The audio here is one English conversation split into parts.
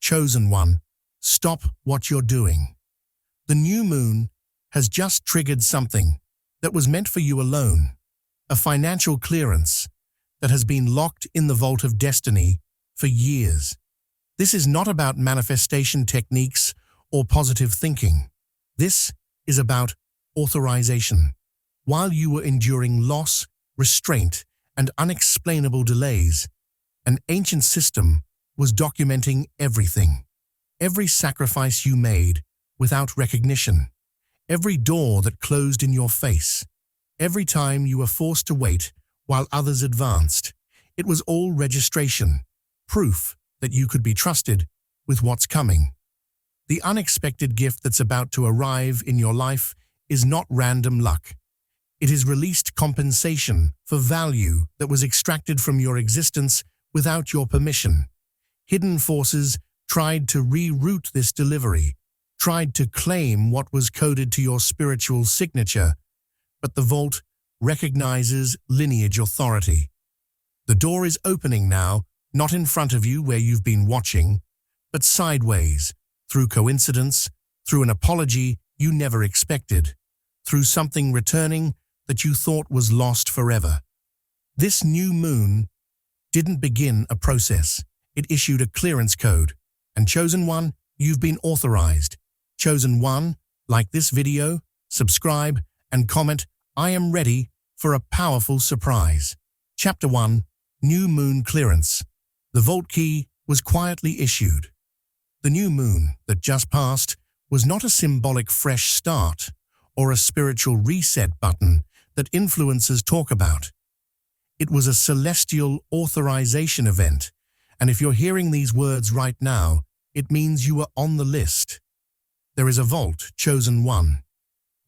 Chosen one, stop what you're doing. The new moon has just triggered something that was meant for you alone, a financial clearance that has been locked in the vault of destiny for years. This is not about manifestation techniques or positive thinking. This is about authorization. While you were enduring loss, restraint, and unexplainable delays, an ancient system was documenting everything. Every sacrifice you made without recognition, every door that closed in your face, every time you were forced to wait while others advanced. It was all registration, proof that you could be trusted with what's coming. The unexpected gift that's about to arrive in your life is not random luck. It is released compensation for value that was extracted from your existence without your permission. Hidden forces tried to reroute this delivery, tried to claim what was coded to your spiritual signature, but the vault recognizes lineage authority. The door is opening now, not in front of you where you've been watching, but sideways, through coincidence, through an apology you never expected, through something returning that you thought was lost forever. This new moon didn't begin a process. It issued a clearance code. And Chosen One, you've been authorized. Chosen One, like this video, subscribe, and comment, I am ready for a powerful surprise. Chapter 1, New Moon Clearance. The vault key was quietly issued. The new moon that just passed was not a symbolic fresh start or a spiritual reset button that influencers talk about. It was a celestial authorization event, and if you're hearing these words right now, it means you are on the list. There is a vault, Chosen One,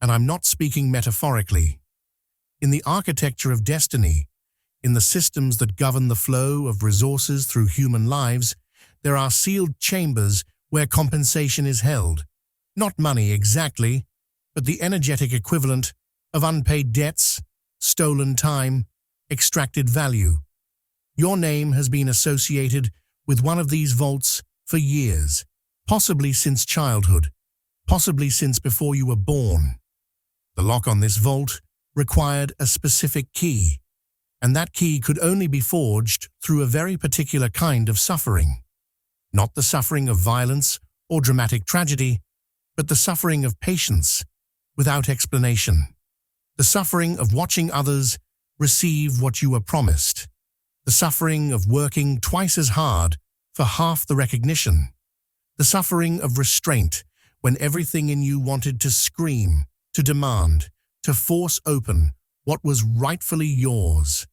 and I'm not speaking metaphorically. In the architecture of destiny, in the systems that govern the flow of resources through human lives, there are sealed chambers where compensation is held. Not money exactly, but the energetic equivalent of unpaid debts, stolen time, extracted value. Your name has been associated with one of these vaults for years, possibly since childhood, possibly since before you were born. The lock on this vault required a specific key, and that key could only be forged through a very particular kind of suffering. Not the suffering of violence or dramatic tragedy, but the suffering of patience without explanation. The suffering of watching others receive what you were promised. The suffering of working twice as hard for half the recognition. The suffering of restraint when everything in you wanted to scream, to demand, to force open what was rightfully yours.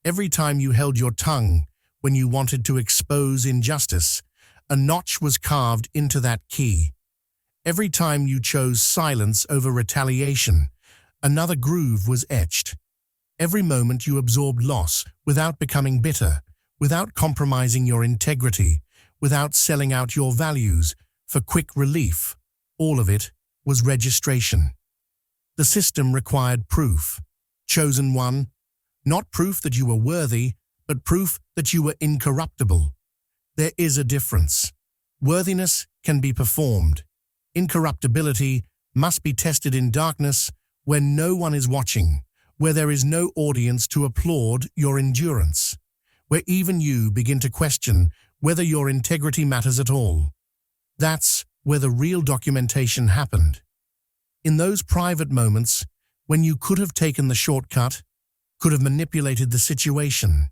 Every time you held your tongue when you wanted to expose injustice, a notch was carved into that key. Every time you chose silence over retaliation, another groove was etched. Every moment you absorbed loss without becoming bitter, without compromising your integrity, without selling out your values for quick relief, all of it was registration. The system required proof. Chosen One, not proof that you were worthy, but proof that you were incorruptible. There is a difference. Worthiness can be performed. Incorruptibility must be tested in darkness when no one is watching, where there is no audience to applaud your endurance, where even you begin to question whether your integrity matters at all. That's where the real documentation happened. In those private moments when you could have taken the shortcut, could have manipulated the situation,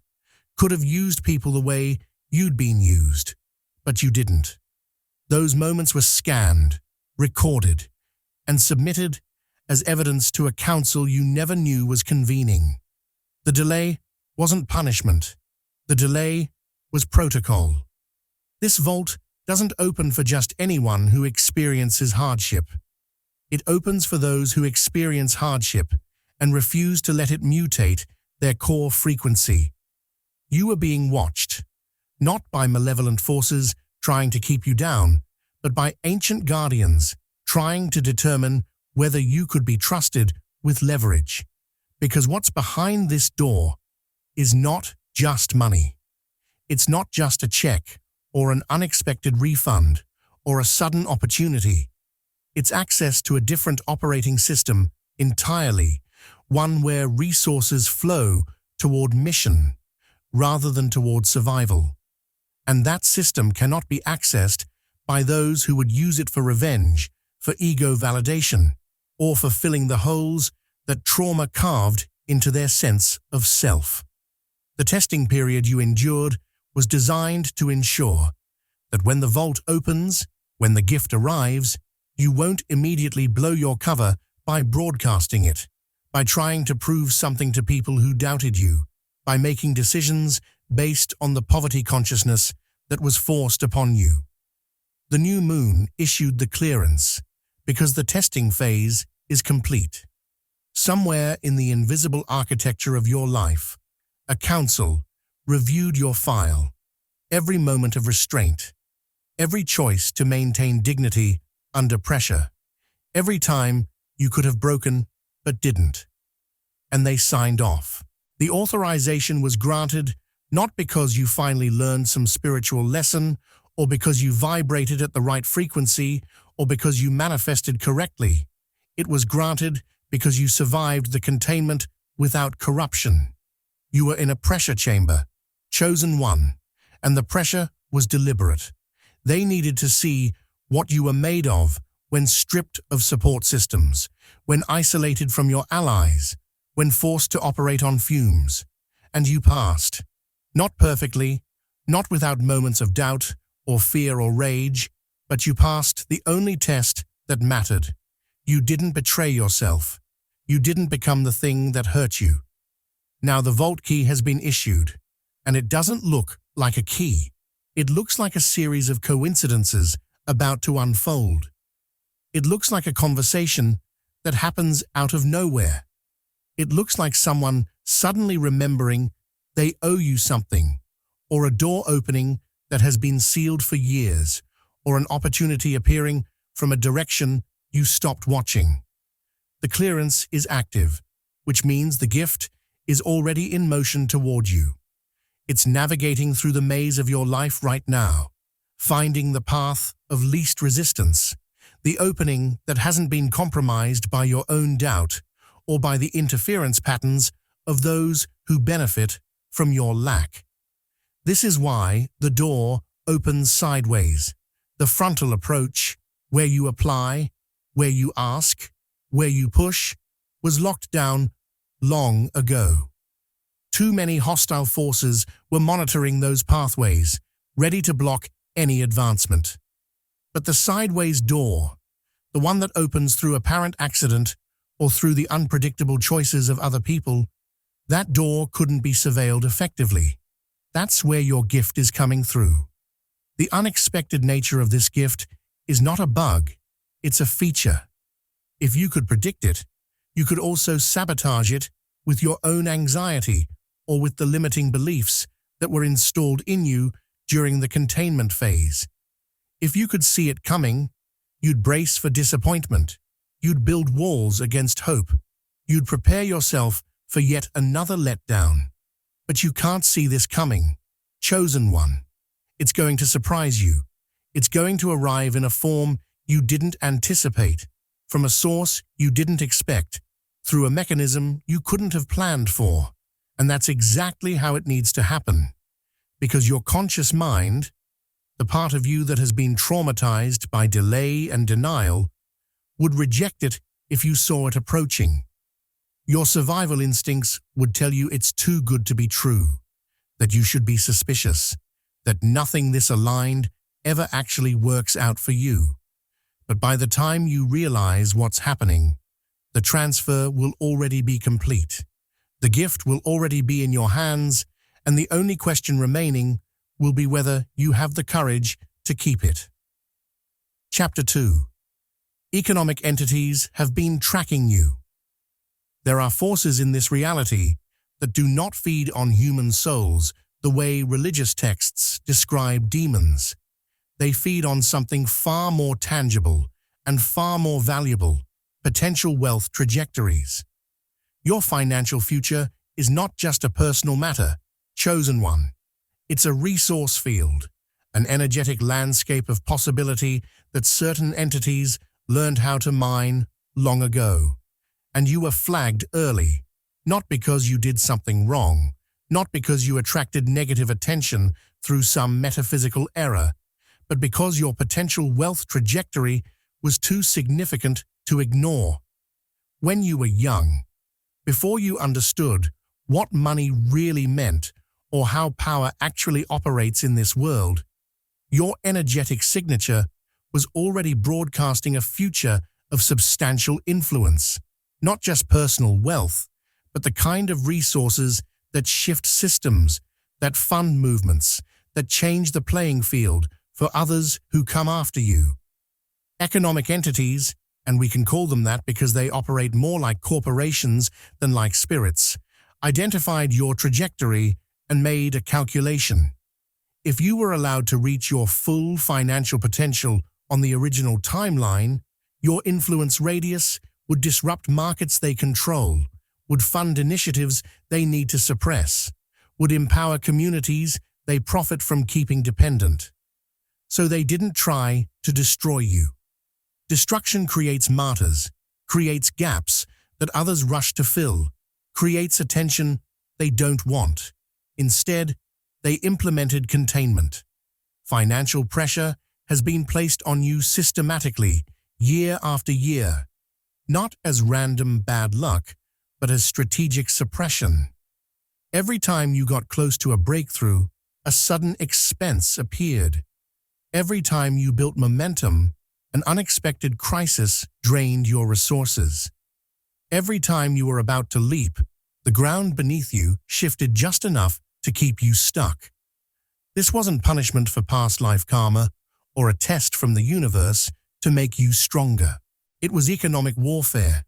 could have used people the way you'd been used, but you didn't. Those moments were scanned, recorded, and submitted as evidence to a council you never knew was convening. The delay wasn't punishment. The delay was protocol. This vault doesn't open for just anyone who experiences hardship. It opens for those who experience hardship and refuse to let it mutate their core frequency. You are being watched, not by malevolent forces trying to keep you down, but by ancient guardians trying to determine whether you could be trusted with leverage. Because what's behind this door is not just money. It's not just a check or an unexpected refund, or a sudden opportunity. It's access to a different operating system entirely, one where resources flow toward mission rather than toward survival. And that system cannot be accessed by those who would use it for revenge, for ego validation, or for filling the holes that trauma carved into their sense of self. The testing period you endured was designed to ensure that when the vault opens, when the gift arrives, you won't immediately blow your cover by broadcasting it, by trying to prove something to people who doubted you, by making decisions based on the poverty consciousness that was forced upon you. The new moon issued the clearance because the testing phase is complete. Somewhere in the invisible architecture of your life, a council reviewed your file, every moment of restraint, every choice to maintain dignity under pressure, every time you could have broken but didn't. And they signed off. The authorization was granted not because you finally learned some spiritual lesson, or because you vibrated at the right frequency, or because you manifested correctly. It was granted because you survived the containment without corruption. You were in a pressure chamber, chosen one, and the pressure was deliberate. They needed to see what you were made of when stripped of support systems, when isolated from your allies, when forced to operate on fumes. And you passed. Not perfectly, not without moments of doubt or fear or rage, but you passed the only test that mattered. You didn't betray yourself. You didn't become the thing that hurt you. Now the vault key has been issued, and it doesn't look like a key. It looks like a series of coincidences about to unfold. It looks like a conversation that happens out of nowhere. It looks like someone suddenly remembering they owe you something, or a door opening that has been sealed for years, or an opportunity appearing from a direction you stopped watching. The clearance is active, which means the gift is already in motion toward you. It's navigating through the maze of your life right now, finding the path of least resistance, the opening that hasn't been compromised by your own doubt or by the interference patterns of those who benefit from your lack. This is why the door opens sideways. The frontal approach, where you apply, where you ask, where you push, was locked down long ago. Too many hostile forces were monitoring those pathways, ready to block any advancement. But the sideways door, the one that opens through apparent accident or through the unpredictable choices of other people, that door couldn't be surveilled effectively. That's where your gift is coming through. The unexpected nature of this gift is not a bug, it's a feature. If you could predict it, you could also sabotage it with your own anxiety or with the limiting beliefs that were installed in you during the containment phase. If you could see it coming, you'd brace for disappointment. You'd build walls against hope. You'd prepare yourself for yet another letdown. But you can't see this coming. Chosen one. It's going to surprise you. It's going to arrive in a form you didn't anticipate, from a source you didn't expect, through a mechanism you couldn't have planned for. And that's exactly how it needs to happen. Because your conscious mind, the part of you that has been traumatized by delay and denial, would reject it if you saw it approaching. Your survival instincts would tell you it's too good to be true, that you should be suspicious, that nothing this aligned ever actually works out for you. But by the time you realize what's happening, the transfer will already be complete. The gift will already be in your hands, and the only question remaining will be whether you have the courage to keep it. Chapter 2. Economic entities have been tracking you. There are forces in this reality that do not feed on human souls the way religious texts describe demons. They feed on something far more tangible and far more valuable, potential wealth trajectories. Your financial future is not just a personal matter, chosen one. It's a resource field, an energetic landscape of possibility that certain entities learned how to mine long ago. And you were flagged early, not because you did something wrong, not because you attracted negative attention through some metaphysical error, but because your potential wealth trajectory was too significant to ignore. When you were young, before you understood what money really meant or how power actually operates in this world, your energetic signature was already broadcasting a future of substantial influence, not just personal wealth, but the kind of resources that shift systems, that fund movements, that change the playing field for others who come after you. Economic entities, and we can call them that because they operate more like corporations than like spirits, identified your trajectory and made a calculation. If you were allowed to reach your full financial potential on the original timeline, your influence radius would disrupt markets they control, would fund initiatives they need to suppress, would empower communities they profit from keeping dependent. So they didn't try to destroy you. Destruction creates martyrs, creates gaps that others rush to fill, creates attention they don't want. Instead, they implemented containment. Financial pressure has been placed on you systematically, year after year, not as random bad luck, but as strategic suppression. Every time you got close to a breakthrough, a sudden expense appeared. Every time you built momentum, an unexpected crisis drained your resources. Every time you were about to leap, the ground beneath you shifted just enough to keep you stuck. This wasn't punishment for past life karma or a test from the universe to make you stronger. It was economic warfare,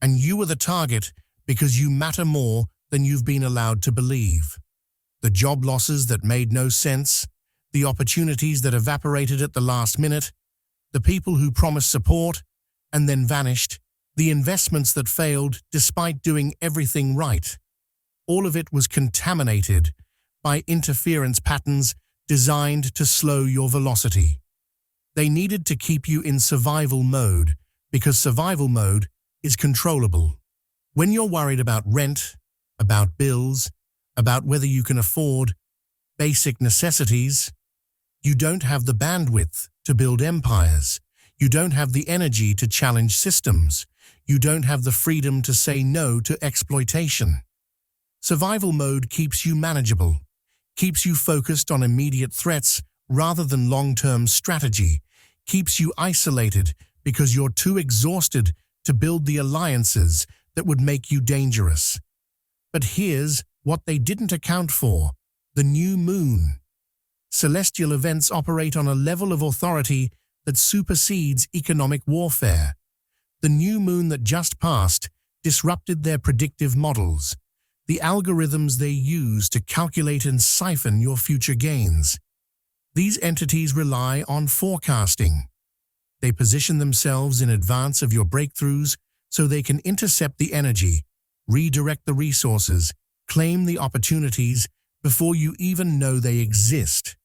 and you were the target because you matter more than you've been allowed to believe. The job losses that made no sense, the opportunities that evaporated at the last minute, the people who promised support and then vanished, the investments that failed despite doing everything right. All of it was contaminated by interference patterns designed to slow your velocity. They needed to keep you in survival mode because survival mode is controllable. When you're worried about rent, about bills, about whether you can afford basic necessities, you don't have the bandwidth to build empires. You don't have the energy to challenge systems. You don't have the freedom to say no to exploitation. Survival mode keeps you manageable, keeps you focused on immediate threats rather than long-term strategy, keeps you isolated because you're too exhausted to build the alliances that would make you dangerous. But here's what they didn't account for: the new moon. Celestial events operate on a level of authority that supersedes economic warfare. The new moon that just passed disrupted their predictive models, the algorithms they use to calculate and siphon your future gains. These entities rely on forecasting. They position themselves in advance of your breakthroughs so they can intercept the energy, redirect the resources, claim the opportunities before you even know they exist.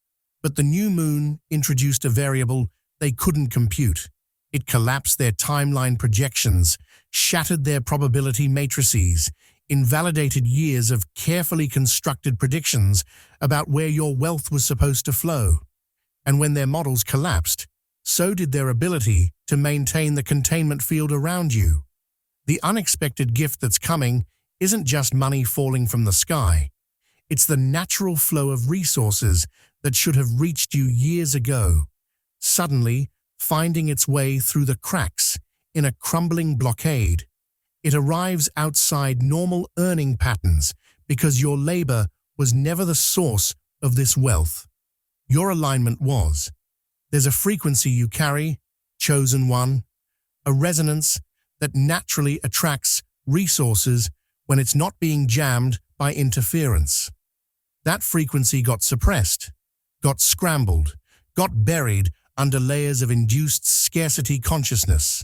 But the new moon introduced a variable they couldn't compute. It collapsed their timeline projections, shattered their probability matrices, invalidated years of carefully constructed predictions about where your wealth was supposed to flow. And when their models collapsed, so did their ability to maintain the containment field around you. The unexpected gift that's coming isn't just money falling from the sky. It's the natural flow of resources that should have reached you years ago, suddenly finding its way through the cracks in a crumbling blockade. It arrives outside normal earning patterns because your labor was never the source of this wealth. Your alignment was. There's a frequency you carry, chosen one, a resonance that naturally attracts resources when it's not being jammed by interference. That frequency got suppressed, got scrambled, got buried under layers of induced scarcity consciousness.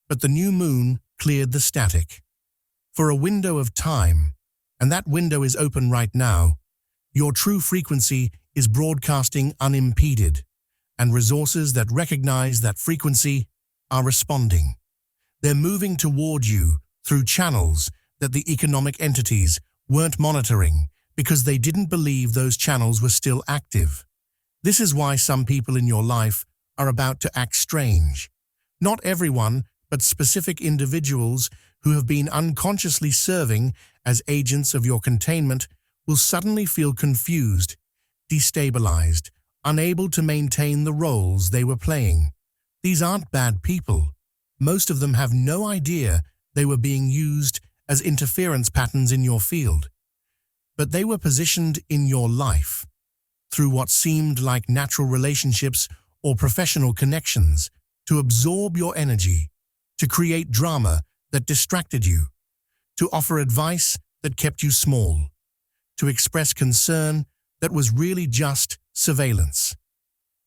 But the new moon cleared the static. For a window of time, and that window is open right now, your true frequency is broadcasting unimpeded, and resources that recognize that frequency are responding. They're moving toward you through channels that the economic entities weren't monitoring because they didn't believe those channels were still active. This is why some people in your life are about to act strange. Not everyone, but specific individuals who have been unconsciously serving as agents of your containment will suddenly feel confused, destabilized, unable to maintain the roles they were playing. These aren't bad people. Most of them have no idea they were being used as interference patterns in your field. But they were positioned in your life through what seemed like natural relationships or professional connections to absorb your energy, to create drama that distracted you, to offer advice that kept you small, to express concern that was really just surveillance.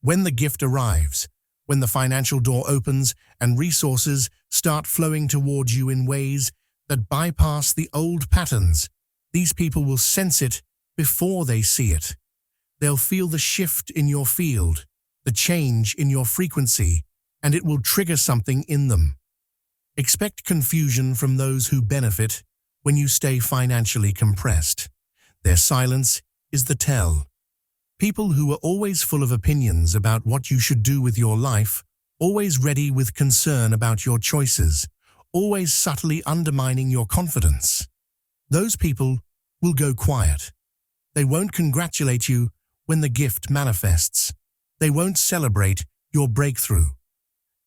When the gift arrives, when the financial door opens and resources start flowing towards you in ways that bypass the old patterns, these people will sense it before they see it. They'll feel the shift in your field, the change in your frequency, and it will trigger something in them. Expect confusion from those who benefit when you stay financially compressed. Their silence is the tell. People who are always full of opinions about what you should do with your life, always ready with concern about your choices, always subtly undermining your confidence. Those people will go quiet. They won't congratulate you when the gift manifests. They won't celebrate your breakthrough.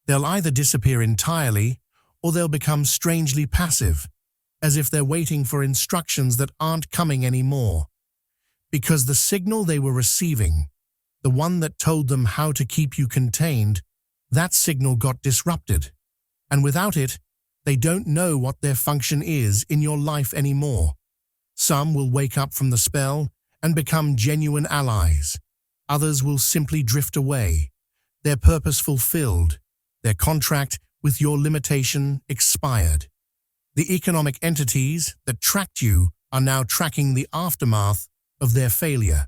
They'll either disappear entirely or they'll become strangely passive, as if they're waiting for instructions that aren't coming anymore. Because the signal they were receiving, the one that told them how to keep you contained, that signal got disrupted. And without it, they don't know what their function is in your life anymore. Some will wake up from the spell and become genuine allies. Others will simply drift away, their purpose fulfilled, their contract with your limitation expired. The economic entities that tracked you are now tracking the aftermath of their failure.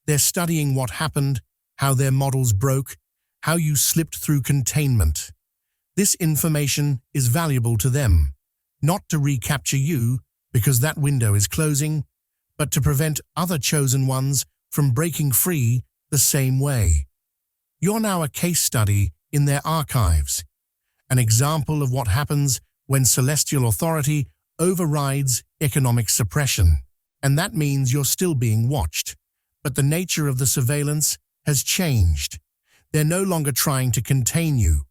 They're studying what happened, how their models broke, how you slipped through containment. This information is valuable to them, not to recapture you because that window is closing, but to prevent other chosen ones from breaking free the same way. You're now a case study in their archives, an example of what happens when celestial authority overrides economic suppression. And that means you're still being watched, but the nature of the surveillance has changed. They're no longer trying to contain you.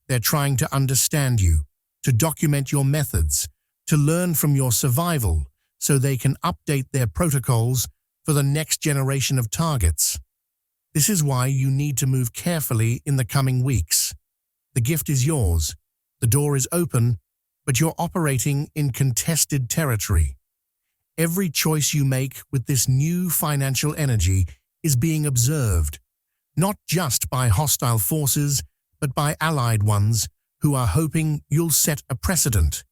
They're trying to understand you, to document your methods, to learn from your survival so they can update their protocols for the next generation of targets. This is why you need to move carefully in the coming weeks. The gift is yours, the door is open, but you're operating in contested territory. Every choice you make with this new financial energy is being observed, not just by hostile forces, but by allied ones who are hoping you'll set a precedent,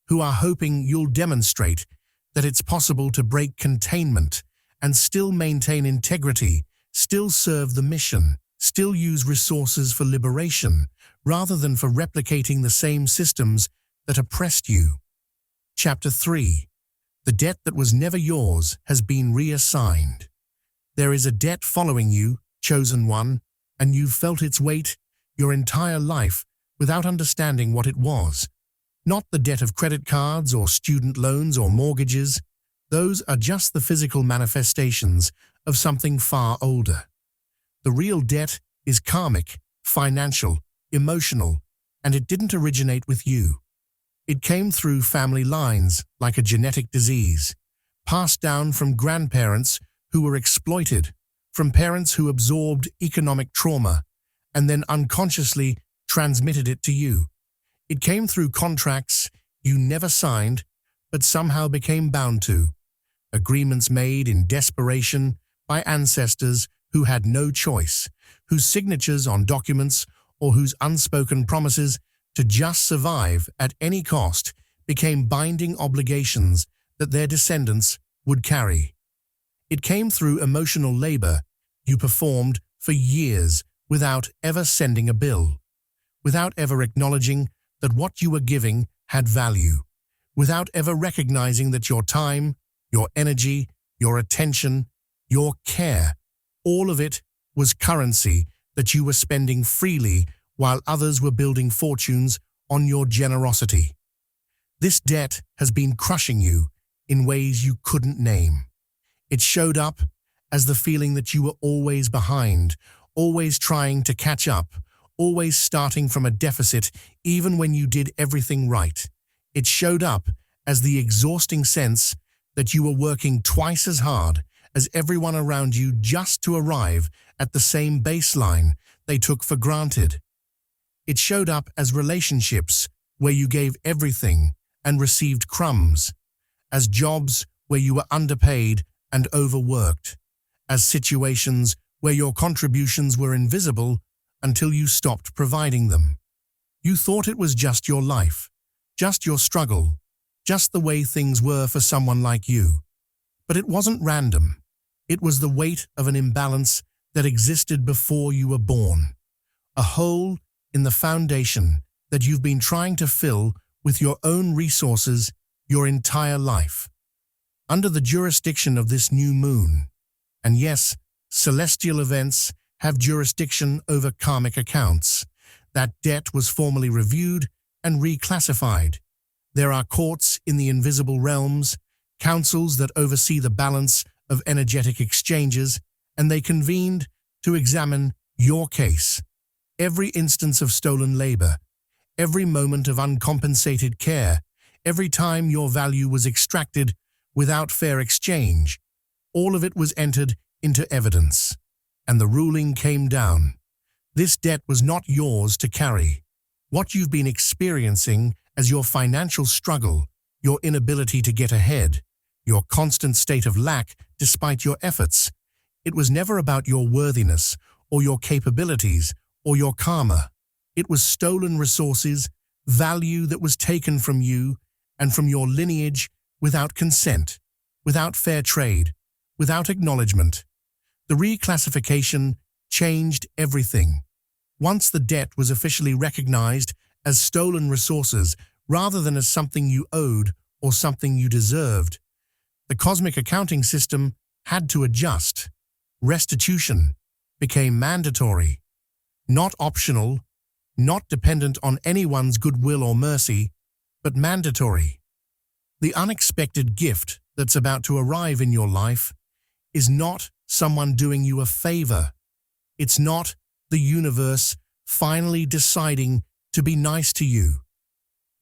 who are hoping you'll demonstrate that it's possible to break containment and still maintain integrity, still serve the mission, still use resources for liberation, rather than for replicating the same systems that oppressed you. Chapter 3. The debt that was never yours has been reassigned. There is a debt following you, chosen one, and you've felt its weight your entire life without understanding what it was. Not the debt of credit cards or student loans or mortgages. Those are just the physical manifestations of something far older. The real debt is karmic, financial, emotional, and it didn't originate with you. It came through family lines like a genetic disease, passed down from grandparents who were exploited, from parents who absorbed economic trauma, and then unconsciously transmitted it to you. It came through contracts you never signed, but somehow became bound to. Agreements made in desperation by ancestors who had no choice, whose signatures on documents or whose unspoken promises to just survive at any cost became binding obligations that their descendants would carry. It came through emotional labor You performed for years without ever sending a bill, without ever acknowledging that what you were giving had value, without ever recognizing that your time, your energy, your attention, your care, all of it was currency that you were spending freely while others were building fortunes on your generosity. This debt has been crushing you in ways you couldn't name. It showed up as the feeling that you were always behind, always trying to catch up, always starting from a deficit even when you did everything right. It showed up as the exhausting sense that you were working twice as hard as everyone around you just to arrive at the same baseline they took for granted. It showed up as relationships where you gave everything and received crumbs, as jobs where you were underpaid and overworked, as situations where your contributions were invisible until you stopped providing them. You thought it was just your life, just your struggle, just the way things were for someone like you. But it wasn't random. It was the weight of an imbalance that existed before you were born, a hole in the foundation that you've been trying to fill with your own resources your entire life. Under the jurisdiction of this new moon, and yes, celestial events have jurisdiction over karmic accounts, that debt was formally reviewed and reclassified. There are courts in the invisible realms, councils that oversee the balance of energetic exchanges, and they convened to examine your case. Every instance of stolen labor, every moment of uncompensated care, every time your value was extracted without fair exchange, all of it was entered into evidence, and the ruling came down. This debt was not yours to carry. What you've been experiencing as your financial struggle, your inability to get ahead, your constant state of lack despite your efforts, it was never about your worthiness or your capabilities or your karma. It was stolen resources, value that was taken from you and from your lineage without consent, without fair trade, without acknowledgement. The reclassification changed everything. Once the debt was officially recognized as stolen resources rather than as something you owed or something you deserved, the cosmic accounting system had to adjust. Restitution became mandatory, not optional, not dependent on anyone's goodwill or mercy, but mandatory. The unexpected gift that's about to arrive in your life is not someone doing you a favor. It's not the universe finally deciding to be nice to you.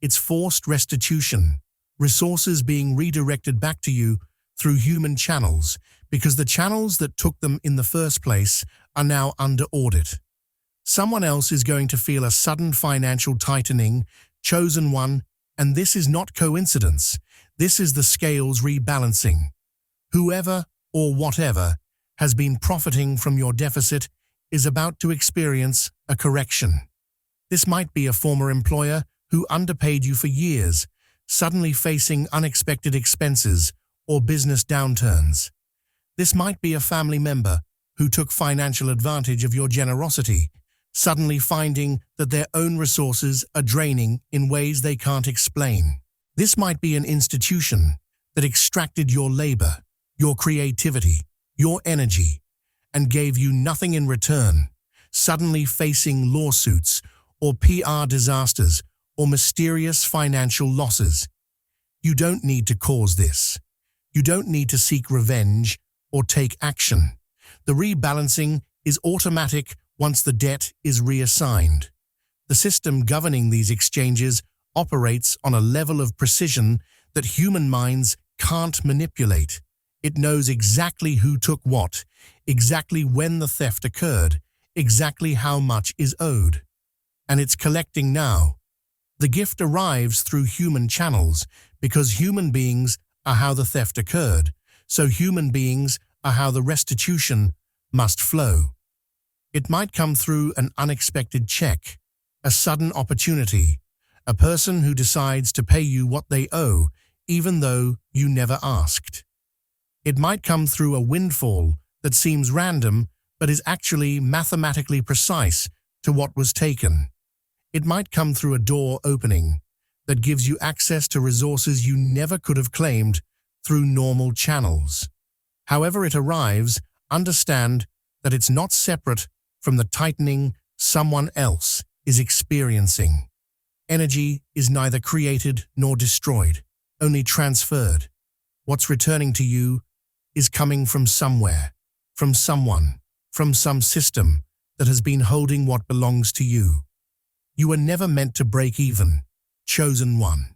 It's forced restitution, resources being redirected back to you through human channels, because the channels that took them in the first place are now under audit. Someone else is going to feel a sudden financial tightening, chosen one, and this is not coincidence. This is the scales rebalancing. Whoever or whatever has been profiting from your deficit is about to experience a correction. This might be a former employer who underpaid you for years, suddenly facing unexpected expenses or business downturns. This might be a family member who took financial advantage of your generosity, suddenly finding that their own resources are draining in ways they can't explain. This might be an institution that extracted your labor, your creativity, your energy, and gave you nothing in return, suddenly facing lawsuits or PR disasters or mysterious financial losses. You don't need to cause this. You don't need to seek revenge or take action. The rebalancing is automatic once the debt is reassigned. The system governing these exchanges operates on a level of precision that human minds can't manipulate. It knows exactly who took what, exactly when the theft occurred, exactly how much is owed. And it's collecting now. The gift arrives through human channels because human beings are how the theft occurred, so human beings are how the restitution must flow. It might come through an unexpected check, a sudden opportunity, a person who decides to pay you what they owe, even though you never asked. It might come through a windfall that seems random but is actually mathematically precise to what was taken. It might come through a door opening that gives you access to resources you never could have claimed through normal channels. However it arrives, understand that it's not separate from the tightening someone else is experiencing. Energy is neither created nor destroyed, only transferred. What's returning to you is coming from somewhere, from someone, from some system that has been holding what belongs to you. You were never meant to break even, chosen one.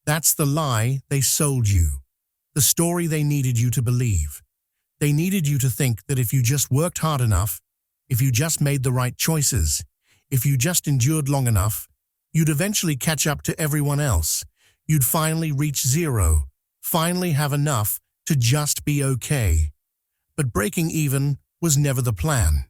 That's the lie they sold you, the story they needed you to believe. They needed you to think that if you just worked hard enough, if you just made the right choices, if you just endured long enough, you'd eventually catch up to everyone else. You'd finally reach zero, finally have enough to just be okay. But breaking even was never the plan.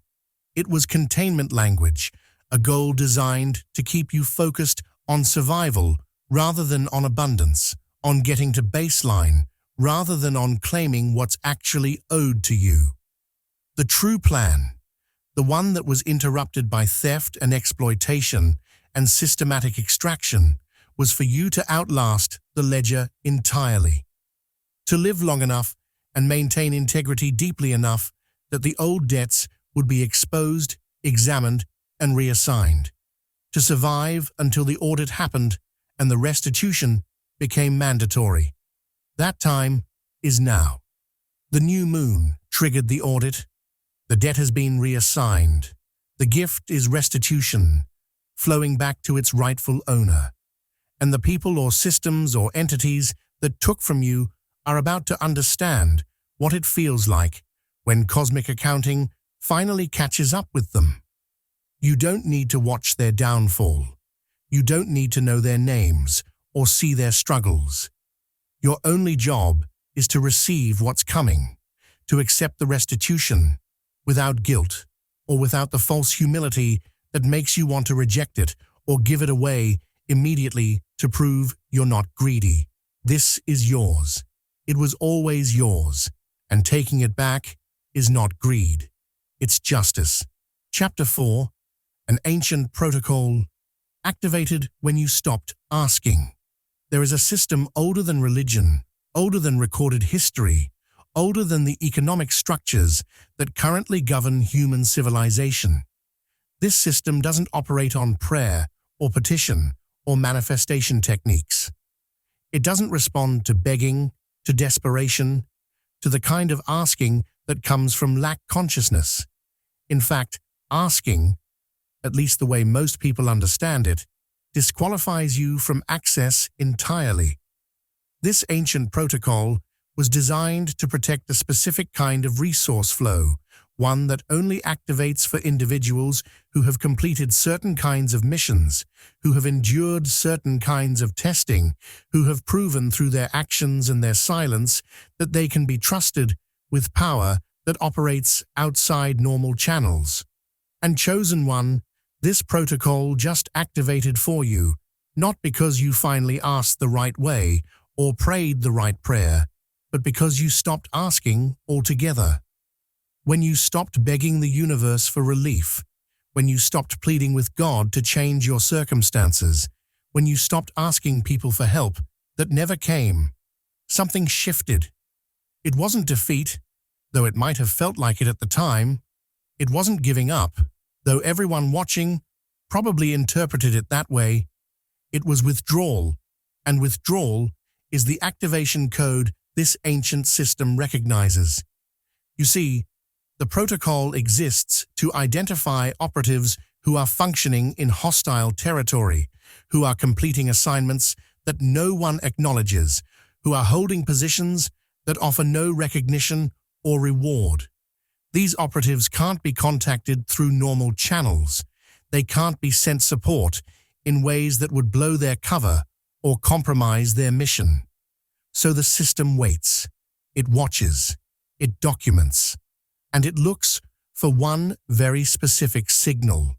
It was containment language, a goal designed to keep you focused on survival rather than on abundance, on getting to baseline rather than on claiming what's actually owed to you. The true plan, the one that was interrupted by theft and exploitation and systematic extraction, was for you to outlast the ledger entirely. To live long enough and maintain integrity deeply enough that the old debts would be exposed, examined, and reassigned. To survive until the audit happened and the restitution became mandatory. That time is now. The new moon triggered the audit. The debt has been reassigned. The gift is restitution, flowing back to its rightful owner. And the people or systems or entities that took from you are about to understand what it feels like when cosmic accounting finally catches up with them. You don't need to watch their downfall. You don't need to know their names or see their struggles. Your only job is to receive what's coming, to accept the restitution without guilt or without the false humility that makes you want to reject it or give it away immediately to prove you're not greedy. This is yours. It was always yours, and taking it back is not greed. It's justice. Chapter 4, an ancient protocol activated when you stopped asking. There is a system older than religion, older than recorded history, older than the economic structures that currently govern human civilization. This system doesn't operate on prayer or petition or manifestation techniques. It doesn't respond to begging, to desperation, to the kind of asking that comes from lack consciousness. In fact, asking, at least the way most people understand it, disqualifies you from access entirely. This ancient protocol was designed to protect a specific kind of resource flow, one that only activates for individuals who have completed certain kinds of missions, who have endured certain kinds of testing, who have proven through their actions and their silence that they can be trusted with power that operates outside normal channels. And chosen one, this protocol just activated for you, not because you finally asked the right way or prayed the right prayer, but because you stopped asking altogether. When you stopped begging the universe for relief, when you stopped pleading with God to change your circumstances, when you stopped asking people for help that never came, something shifted. It wasn't defeat, though it might have felt like it at the time. It wasn't giving up, though everyone watching probably interpreted it that way. It was withdrawal, and withdrawal is the activation code this ancient system recognizes. You see, the protocol exists to identify operatives who are functioning in hostile territory, who are completing assignments that no one acknowledges, who are holding positions that offer no recognition or reward. These operatives can't be contacted through normal channels. They can't be sent support in ways that would blow their cover or compromise their mission. So the system waits, it watches, it documents, and it looks for one very specific signal.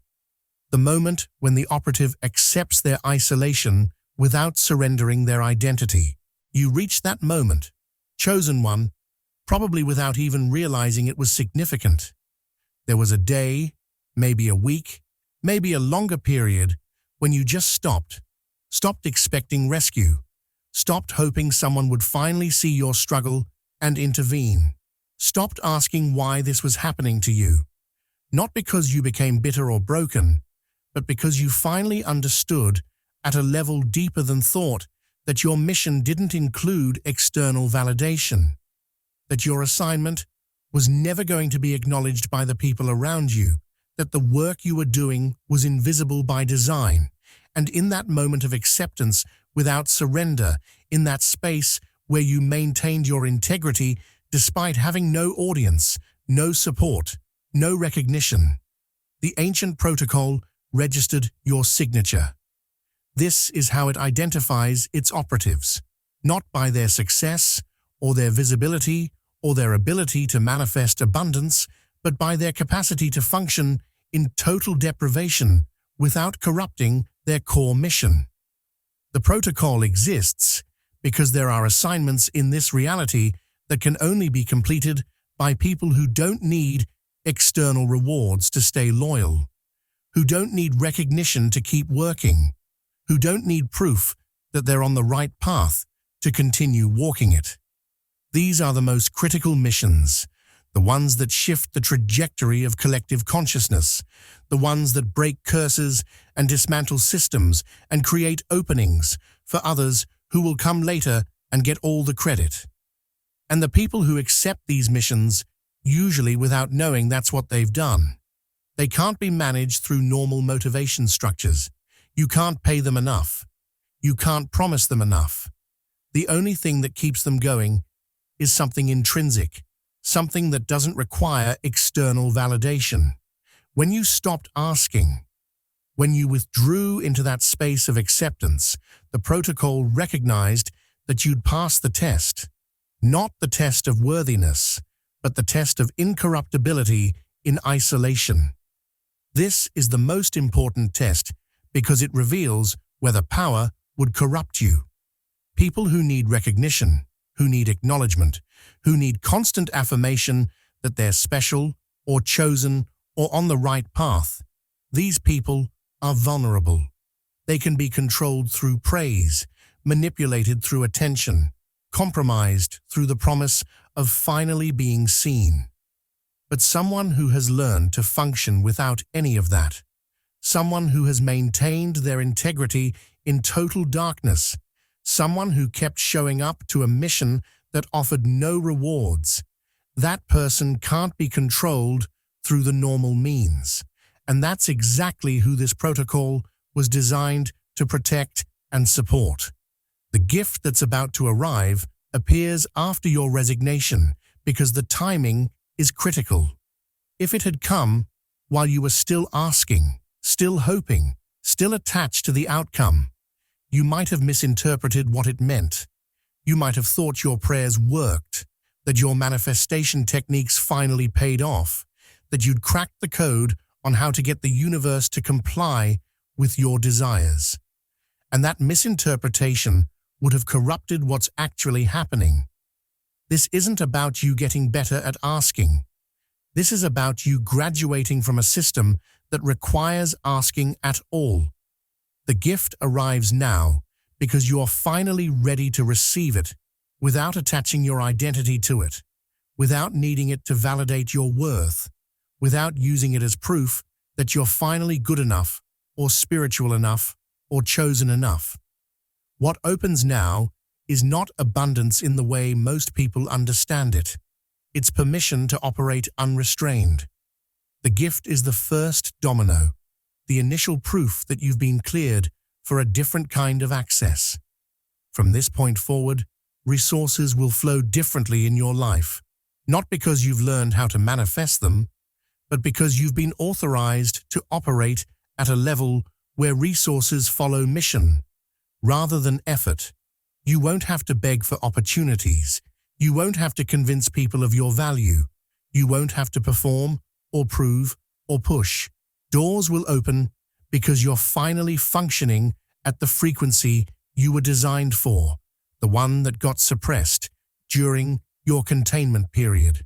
The moment when the operative accepts their isolation without surrendering their identity. You reach that moment, chosen one, probably without even realizing it was significant. There was a day, maybe a week, maybe a longer period when you just stopped expecting rescue, stopped hoping someone would finally see your struggle and intervene, stopped asking why this was happening to you, not because you became bitter or broken, but because you finally understood at a level deeper than thought that your mission didn't include external validation, that your assignment was never going to be acknowledged by the people around you, that the work you were doing was invisible by design. And in that moment of acceptance, without surrender, in that space where you maintained your integrity despite having no audience, no support, no recognition, the ancient protocol registered your signature. This is how it identifies its operatives, not by their success or their visibility or their ability to manifest abundance, but by their capacity to function in total deprivation without corrupting their core mission. The protocol exists because there are assignments in this reality that can only be completed by people who don't need external rewards to stay loyal, who don't need recognition to keep working, who don't need proof that they're on the right path to continue walking it. These are the most critical missions, the ones that shift the trajectory of collective consciousness, the ones that break curses and dismantle systems and create openings for others who will come later and get all the credit. And the people who accept these missions, usually without knowing that's what they've done. They can't be managed through normal motivation structures. You can't pay them enough. You can't promise them enough. The only thing that keeps them going is something intrinsic, something that doesn't require external validation. When you stopped asking, when you withdrew into that space of acceptance, the protocol recognized that you'd passed the test, not the test of worthiness, but the test of incorruptibility in isolation. This is the most important test because it reveals whether power would corrupt you. People who need recognition, who need acknowledgement, who need constant affirmation that they're special or chosen or on the right path, these people are vulnerable. They can be controlled through praise, manipulated through attention, compromised through the promise of finally being seen. But someone who has learned to function without any of that, someone who has maintained their integrity in total darkness, someone who kept showing up to a mission that offered no rewards, that person can't be controlled through the normal means. And that's exactly who this protocol was designed to protect and support. The gift that's about to arrive appears after your resignation because the timing is critical. If it had come while you were still asking, still hoping, still attached to the outcome, you might have misinterpreted what it meant. You might have thought your prayers worked, that your manifestation techniques finally paid off, that you'd cracked the code on how to get the universe to comply with your desires. And that misinterpretation would have corrupted what's actually happening. This isn't about you getting better at asking. This is about you graduating from a system that requires asking at all. The gift arrives now because you are finally ready to receive it without attaching your identity to it, without needing it to validate your worth, without using it as proof that you're finally good enough or spiritual enough or chosen enough. What opens now is not abundance in the way most people understand it. It's permission to operate unrestrained. The gift is the first domino, the initial proof that you've been cleared for a different kind of access. From this point forward, resources will flow differently in your life, not because you've learned how to manifest them, but because you've been authorized to operate at a level where resources follow mission, rather than effort. You won't have to beg for opportunities. You won't have to convince people of your value. You won't have to perform or prove or push. Doors will open because you're finally functioning at the frequency you were designed for, the one that got suppressed during your containment period.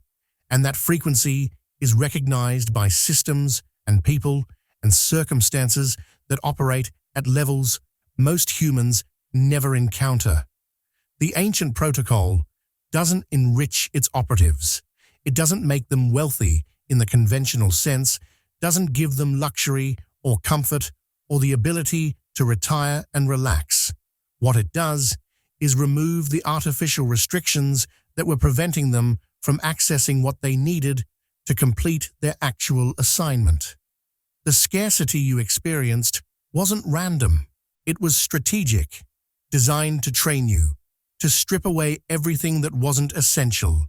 And that frequency is recognized by systems and people and circumstances that operate at levels most humans never encounter. The ancient protocol doesn't enrich its operatives. It doesn't make them wealthy in the conventional sense, doesn't give them luxury or comfort or the ability to retire and relax. What it does is remove the artificial restrictions that were preventing them from accessing what they needed to complete their actual assignment. The scarcity you experienced wasn't random. It was strategic, designed to train you, to strip away everything that wasn't essential,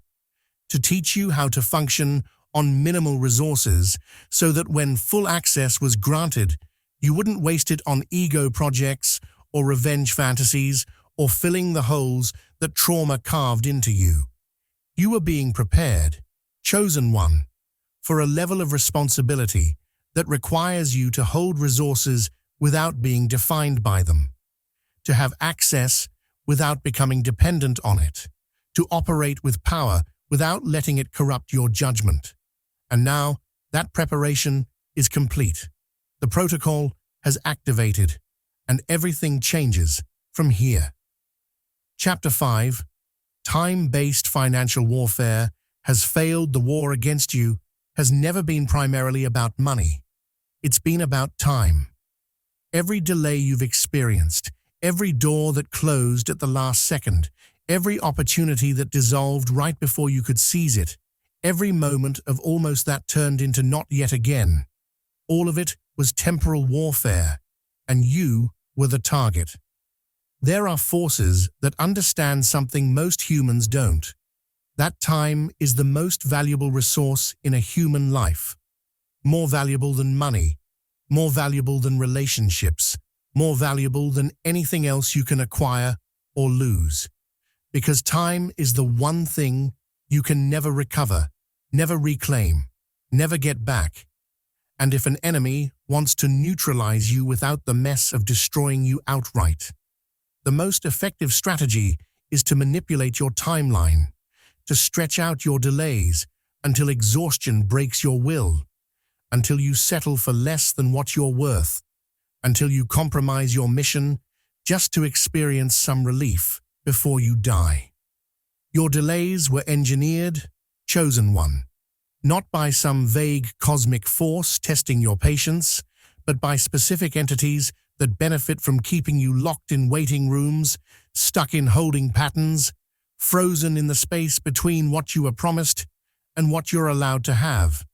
to teach you how to function on minimal resources so that when full access was granted, you wouldn't waste it on ego projects or revenge fantasies or filling the holes that trauma carved into you. You were being prepared, chosen one, for a level of responsibility that requires you to hold resources without being defined by them, to have access without becoming dependent on it, to operate with power without letting it corrupt your judgment. And now, that preparation is complete. The protocol has activated, and everything changes from here. Chapter 5. Time-based financial warfare has failed. The war against you has never been primarily about money. It's been about time. Every delay you've experienced, every door that closed at the last second, every opportunity that dissolved right before you could seize it, every moment of almost that turned into not yet again, all of it was temporal warfare, and you were the target. There are forces that understand something most humans don't. That time is the most valuable resource in a human life. More valuable than money, more valuable than relationships, more valuable than anything else you can acquire or lose. Because time is the one thing you can never recover, never reclaim, never get back. And if an enemy wants to neutralize you without the mess of destroying you outright, the most effective strategy is to manipulate your timeline, to stretch out your delays until exhaustion breaks your will, until you settle for less than what you're worth, until you compromise your mission just to experience some relief before you die. Your delays were engineered, chosen one, not by some vague cosmic force testing your patience, but by specific entities that benefit from keeping you locked in waiting rooms, stuck in holding patterns, frozen in the space between what you were promised and what you're allowed to have.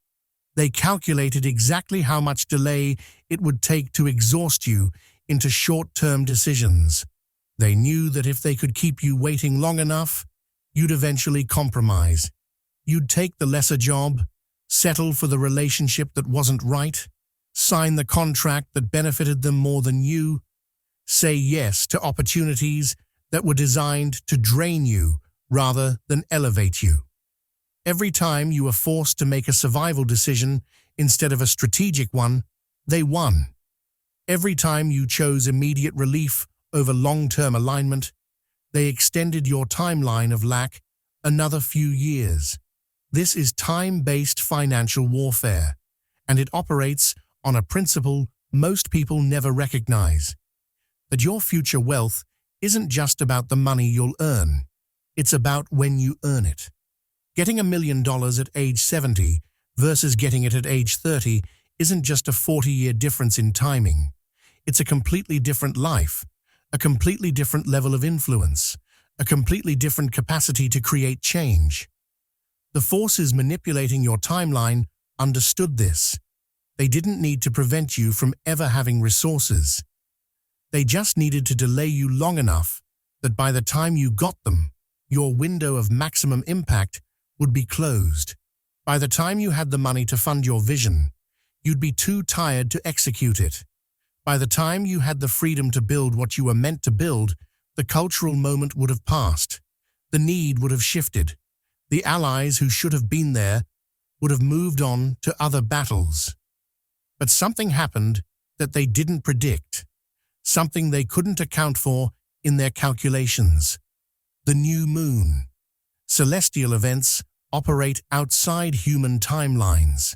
They calculated exactly how much delay it would take to exhaust you into short-term decisions. They knew that if they could keep you waiting long enough, you'd eventually compromise. You'd take the lesser job, settle for the relationship that wasn't right, sign the contract that benefited them more than you, say yes to opportunities that were designed to drain you rather than elevate you. Every time you were forced to make a survival decision instead of a strategic one, they won. Every time you chose immediate relief over long-term alignment, they extended your timeline of lack another few years. This is time-based financial warfare, and it operates on a principle most people never recognize: that your future wealth isn't just about the money you'll earn. It's about when you earn it. Getting $1 million at age 70 versus getting it at age 30 isn't just a 40-year difference in timing. It's a completely different life, a completely different level of influence, a completely different capacity to create change. The forces manipulating your timeline understood this. They didn't need to prevent you from ever having resources. They just needed to delay you long enough that by the time you got them, your window of maximum impact would be closed. By the time you had the money to fund your vision, you'd be too tired to execute it. By the time you had the freedom to build what you were meant to build, the cultural moment would have passed. The need would have shifted. The allies who should have been there would have moved on to other battles. But something happened that they didn't predict, something they couldn't account for in their calculations. The new moon. Celestial events operate outside human timelines.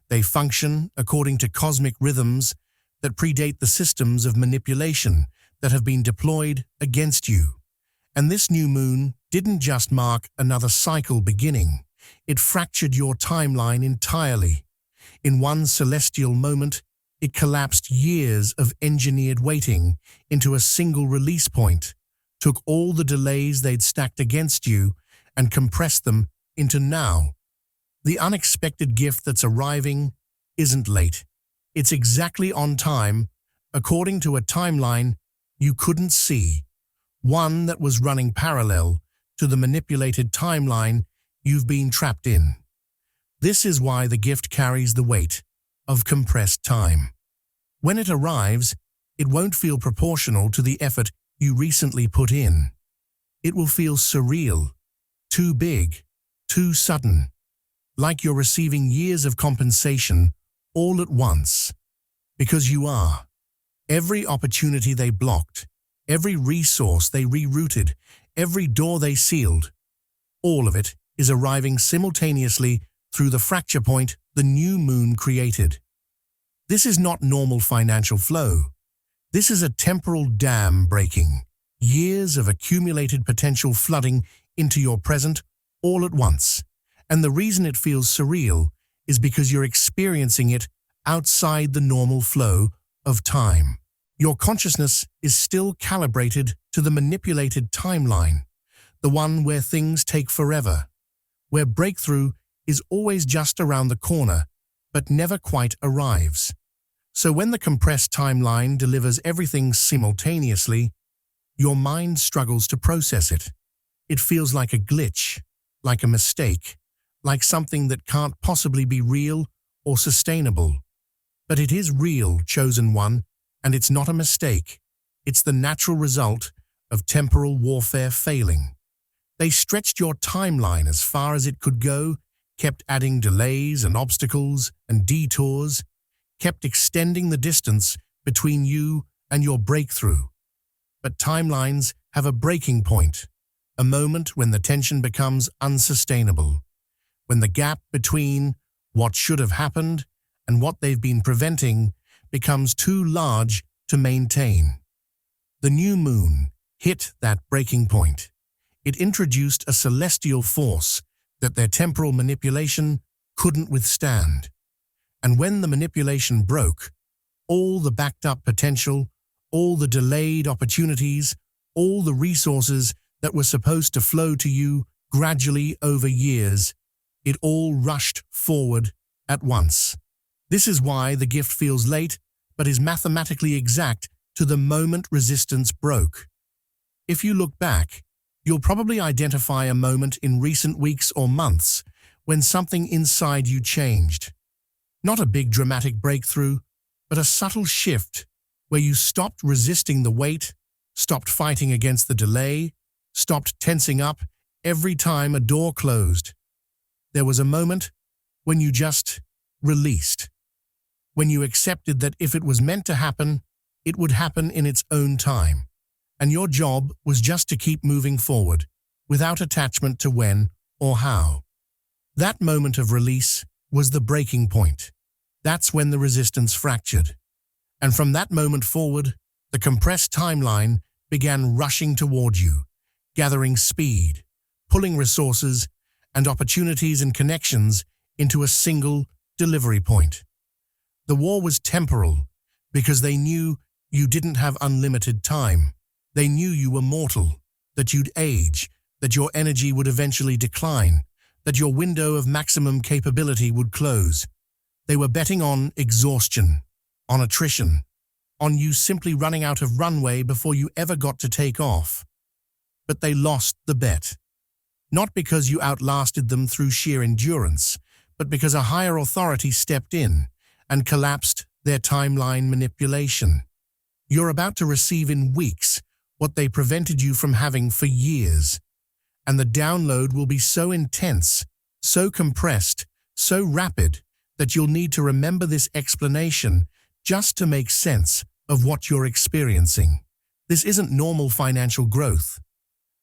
They function according to cosmic rhythms that predate the systems of manipulation that have been deployed against you. And this new moon didn't just mark another cycle beginning. It fractured your timeline entirely. In one celestial moment, it collapsed years of engineered waiting into a single release point, took all the delays they'd stacked against you, and compressed them into now. The unexpected gift that's arriving isn't late. It's exactly on time, according to a timeline you couldn't see, one that was running parallel to the manipulated timeline you've been trapped in. This is why the gift carries the weight of compressed time. When it arrives, it won't feel proportional to the effort you recently put in. It will feel surreal, too big, too sudden, like you're receiving years of compensation all at once. Because you are. Every opportunity they blocked, every resource they rerouted, every door they sealed, all of it is arriving simultaneously through the fracture point the new moon created. This is not normal financial flow. This is a temporal dam breaking, years of accumulated potential flooding into your present all at once. And the reason it feels surreal is because you're experiencing it outside the normal flow of time. Your consciousness is still calibrated to the manipulated timeline, the one where things take forever, where breakthrough is always just around the corner, but never quite arrives. So when the compressed timeline delivers everything simultaneously, your mind struggles to process it. It feels like a glitch, like a mistake, like something that can't possibly be real or sustainable. But it is real, chosen one, and it's not a mistake. It's the natural result of temporal warfare failing. They stretched your timeline as far as it could go, kept adding delays and obstacles and detours, kept extending the distance between you and your breakthrough. But timelines have a breaking point, a moment when the tension becomes unsustainable, when the gap between what should have happened and what they've been preventing becomes too large to maintain. The new moon hit that breaking point. It introduced a celestial force that their temporal manipulation couldn't withstand. And when the manipulation broke, all the backed-up potential, all the delayed opportunities, all the resources that were supposed to flow to you gradually over years, it all rushed forward at once. This is why the gift feels late, but is mathematically exact to the moment resistance broke. If you look back, you'll probably identify a moment in recent weeks or months when something inside you changed. Not a big dramatic breakthrough, but a subtle shift where you stopped resisting the weight, stopped fighting against the delay, stopped tensing up every time a door closed. There was a moment when you just released, when you accepted that if it was meant to happen, it would happen in its own time. And your job was just to keep moving forward, without attachment to when or how. That moment of release was the breaking point. That's when the resistance fractured. And from that moment forward, the compressed timeline began rushing toward you, gathering speed, pulling resources and opportunities and connections into a single delivery point. The war was temporal because they knew you didn't have unlimited time. They knew you were mortal, that you'd age, that your energy would eventually decline, that your window of maximum capability would close. They were betting on exhaustion, on attrition, on you simply running out of runway before you ever got to take off. But they lost the bet. Not because you outlasted them through sheer endurance, but because a higher authority stepped in and collapsed their timeline manipulation. You're about to receive in weeks what they prevented you from having for years. And the download will be so intense, so compressed, so rapid, that you'll need to remember this explanation just to make sense of what you're experiencing. This isn't normal financial growth.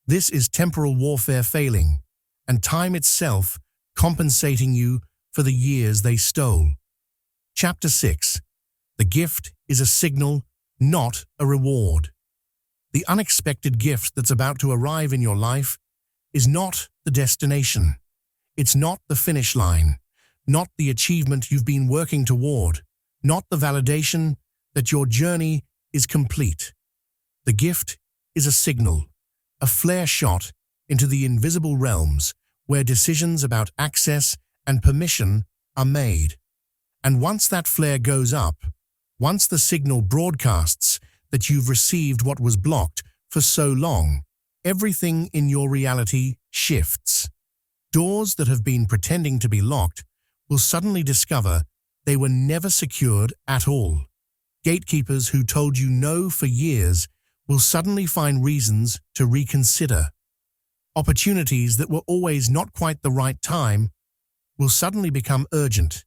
This is temporal warfare failing, and time itself compensating you for the years they stole. Chapter 6. The gift is a signal, not a reward. The unexpected gift that's about to arrive in your life is not the destination. It's not the finish line, not the achievement you've been working toward, not the validation that your journey is complete. The gift is a signal, a flare shot into the invisible realms where decisions about access and permission are made. And once that flare goes up, once the signal broadcasts that you've received what was blocked for so long, everything in your reality shifts. Doors that have been pretending to be locked will suddenly discover they were never secured at all. Gatekeepers who told you no for years will suddenly find reasons to reconsider. Opportunities that were always not quite the right time will suddenly become urgent,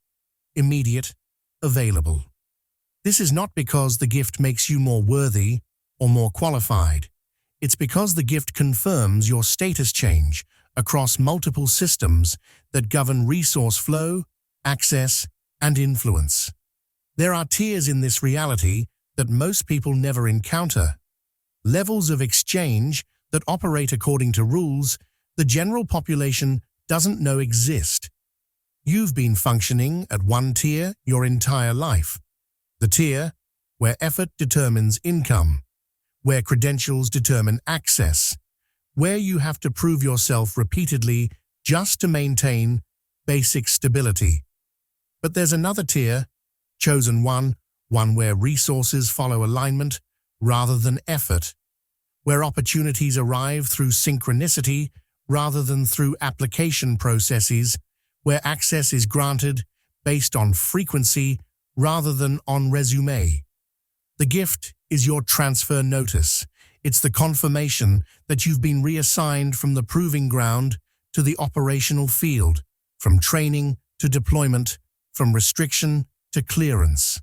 immediate, available. This is not because the gift makes you more worthy or more qualified. It's because the gift confirms your status change across multiple systems that govern resource flow, access, and influence. There are tiers in this reality that most people never encounter. Levels of exchange that operate according to rules the general population doesn't know exist. You've been functioning at one tier your entire life. The tier where effort determines income, where credentials determine access, where you have to prove yourself repeatedly just to maintain basic stability. But there's another tier, chosen one where resources follow alignment rather than effort, where opportunities arrive through synchronicity rather than through application processes, where access is granted based on frequency rather than on resume. The gift is your transfer notice. It's the confirmation that you've been reassigned from the proving ground to the operational field, from training to deployment, from restriction to clearance.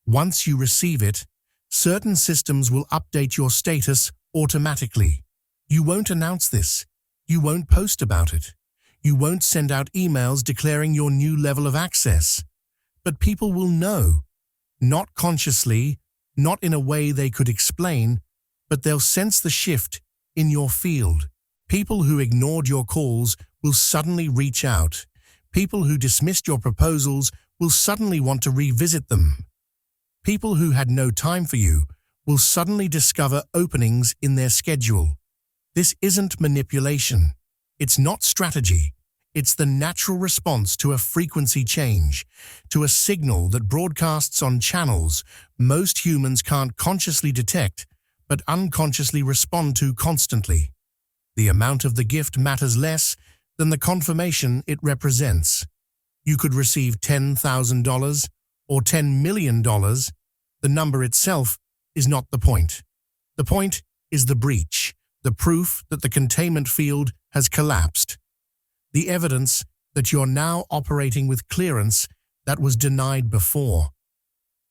Once you receive it, certain systems will update your status automatically. You won't announce this. You won't post about it. You won't send out emails declaring your new level of access. But people will know, not consciously, not in a way they could explain, but they'll sense the shift in your field. People who ignored your calls will suddenly reach out. People who dismissed your proposals will suddenly want to revisit them. People who had no time for you will suddenly discover openings in their schedule. This isn't manipulation. It's not strategy. It's the natural response to a frequency change, to a signal that broadcasts on channels most humans can't consciously detect but unconsciously respond to constantly. The amount of the gift matters less than the confirmation it represents. You could receive $10,000 or $10 million. The number itself is not the point. The point is the breach, the proof that the containment field has collapsed. The evidence that you're now operating with clearance that was denied before.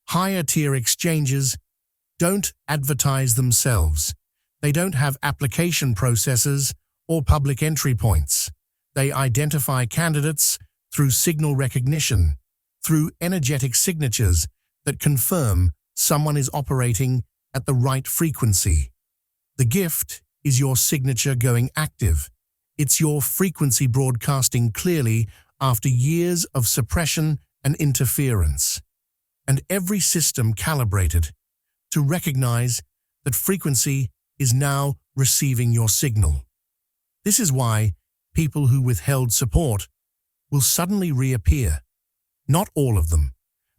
Higher tier exchanges don't advertise themselves. They don't have application processes or public entry points. They identify candidates through signal recognition, through energetic signatures that confirm someone is operating at the right frequency. The gift is your signature going active. It's your frequency broadcasting clearly after years of suppression and interference. And every system calibrated to recognize that frequency is now receiving your signal. This is why people who withheld support will suddenly reappear. Not all of them,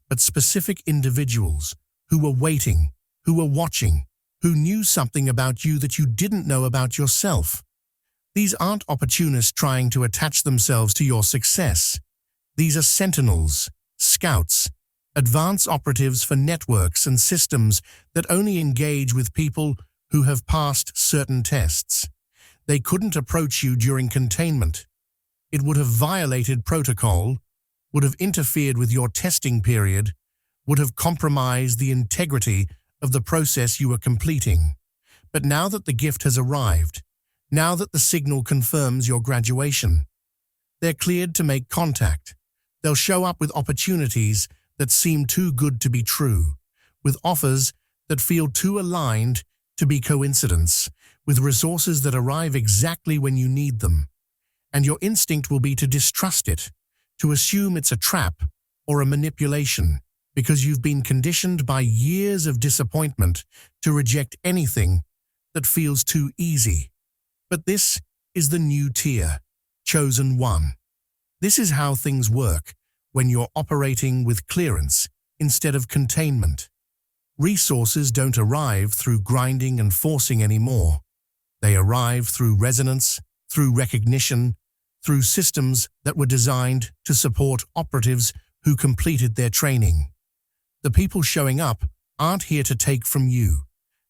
but specific individuals who were waiting, who were watching, who knew something about you that you didn't know about yourself. These aren't opportunists trying to attach themselves to your success. These are sentinels, scouts, advanced operatives for networks and systems that only engage with people who have passed certain tests. They couldn't approach you during containment. It would have violated protocol, would have interfered with your testing period, would have compromised the integrity of the process you were completing. But now that the gift has arrived, now that the signal confirms your graduation, They're cleared to make contact. They'll show up with opportunities that seem too good to be true, with offers that feel too aligned to be coincidence, with resources that arrive exactly when you need them. And your instinct will be to distrust it, to assume it's a trap or a manipulation, because you've been conditioned by years of disappointment to reject anything that feels too easy. But this is the new tier, chosen one. This is how things work when you're operating with clearance instead of containment. Resources don't arrive through grinding and forcing anymore. They arrive through resonance, through recognition, through systems that were designed to support operatives who completed their training. The people showing up aren't here to take from you.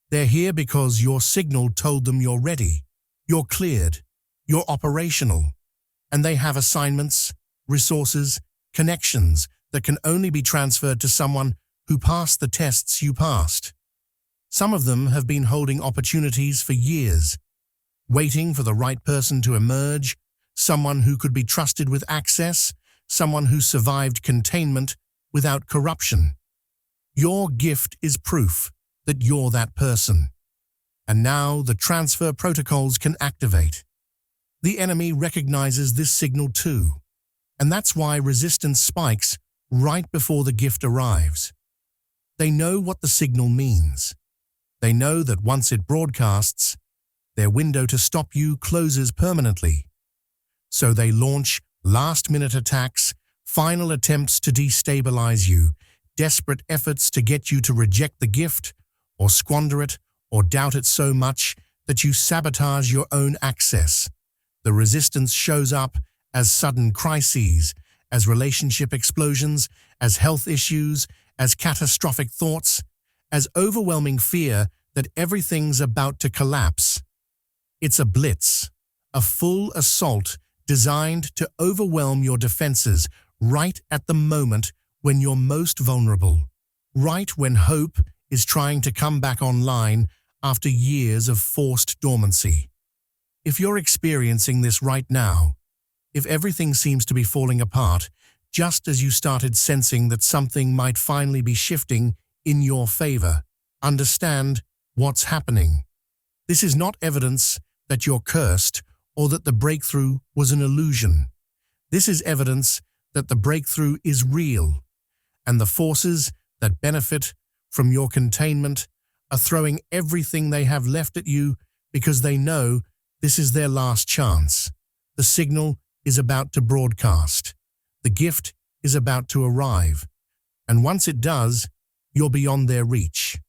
They're here because your signal told them you're ready, you're cleared, you're operational, and they have assignments, resources, connections that can only be transferred to someone who passed the tests you passed. Some of them have been holding opportunities for years, waiting for the right person to emerge, someone who could be trusted with access, someone who survived containment without corruption. Your gift is proof that you're that person. And now the transfer protocols can activate. The enemy recognizes this signal too, and that's why resistance spikes right before the gift arrives. They know what the signal means. They know that once it broadcasts, their window to stop you closes permanently. So they launch last-minute attacks, final attempts to destabilize you, desperate efforts to get you to reject the gift, or squander it, or doubt it so much that you sabotage your own access. The resistance shows up as sudden crises, as relationship explosions, as health issues, as catastrophic thoughts, as overwhelming fear that everything's about to collapse. It's a blitz, a full assault designed to overwhelm your defenses right at the moment when you're most vulnerable, right when hope is trying to come back online after years of forced dormancy. If you're experiencing this right now, if everything seems to be falling apart, just as you started sensing that something might finally be shifting in your favor, understand what's happening. This is not evidence that you're cursed or that the breakthrough was an illusion. This is evidence that the breakthrough is real, and the forces that benefit from your containment are throwing everything they have left at you because they know this is their last chance. The signal is about to broadcast. The gift is about to arrive. And once it does, you're beyond their reach.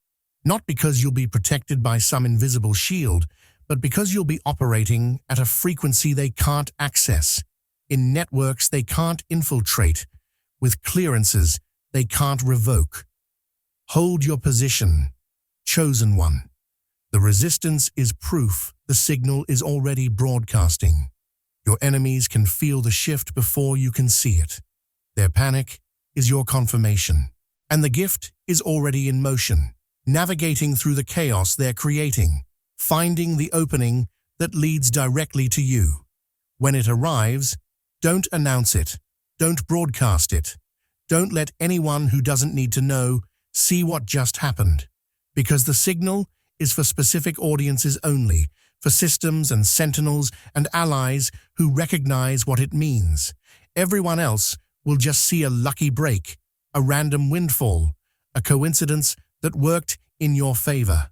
Not because you'll be protected by some invisible shield, but because you'll be operating at a frequency they can't access, in networks they can't infiltrate, with clearances they can't revoke. Hold your position, chosen one. The resistance is proof the signal is already broadcasting. Your enemies can feel the shift before you can see it. Their panic is your confirmation. And the gift is already in motion, navigating through the chaos they're creating, finding the opening that leads directly to you. When it arrives, don't announce it. Don't broadcast it. Don't let anyone who doesn't need to know see what just happened. Because the signal is for specific audiences only, for systems and sentinels and allies who recognize what it means. Everyone else will just see a lucky break, a random windfall, a coincidence that worked in your favor.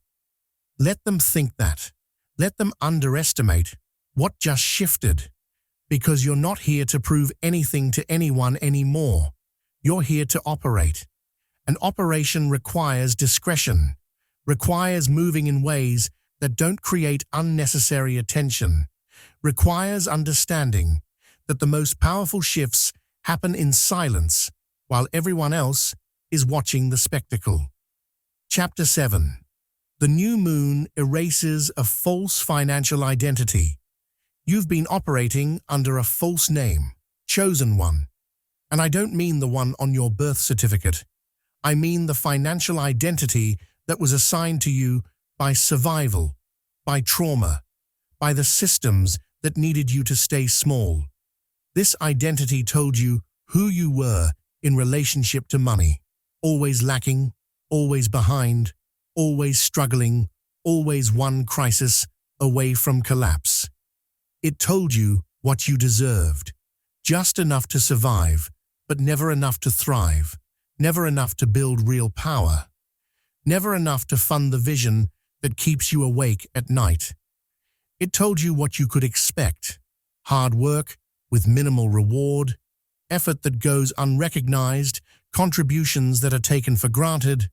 Let them think that. Let them underestimate what just shifted. Because you're not here to prove anything to anyone anymore. You're here to operate. An operation requires discretion, requires moving in ways that don't create unnecessary attention, requires understanding that the most powerful shifts happen in silence while everyone else is watching the spectacle. Chapter 7. The new moon erases a false financial identity. You've been operating under a false name, chosen one. And I don't mean the one on your birth certificate. I mean the financial identity that was assigned to you by survival, by trauma, by the systems that needed you to stay small. This identity told you who you were in relationship to money. Always lacking, always behind, always struggling, always one crisis away from collapse. It told you what you deserved. Just enough to survive, but never enough to thrive. Never enough to build real power. Never enough to fund the vision that keeps you awake at night. It told you what you could expect. Hard work with minimal reward, effort that goes unrecognized, contributions that are taken for granted.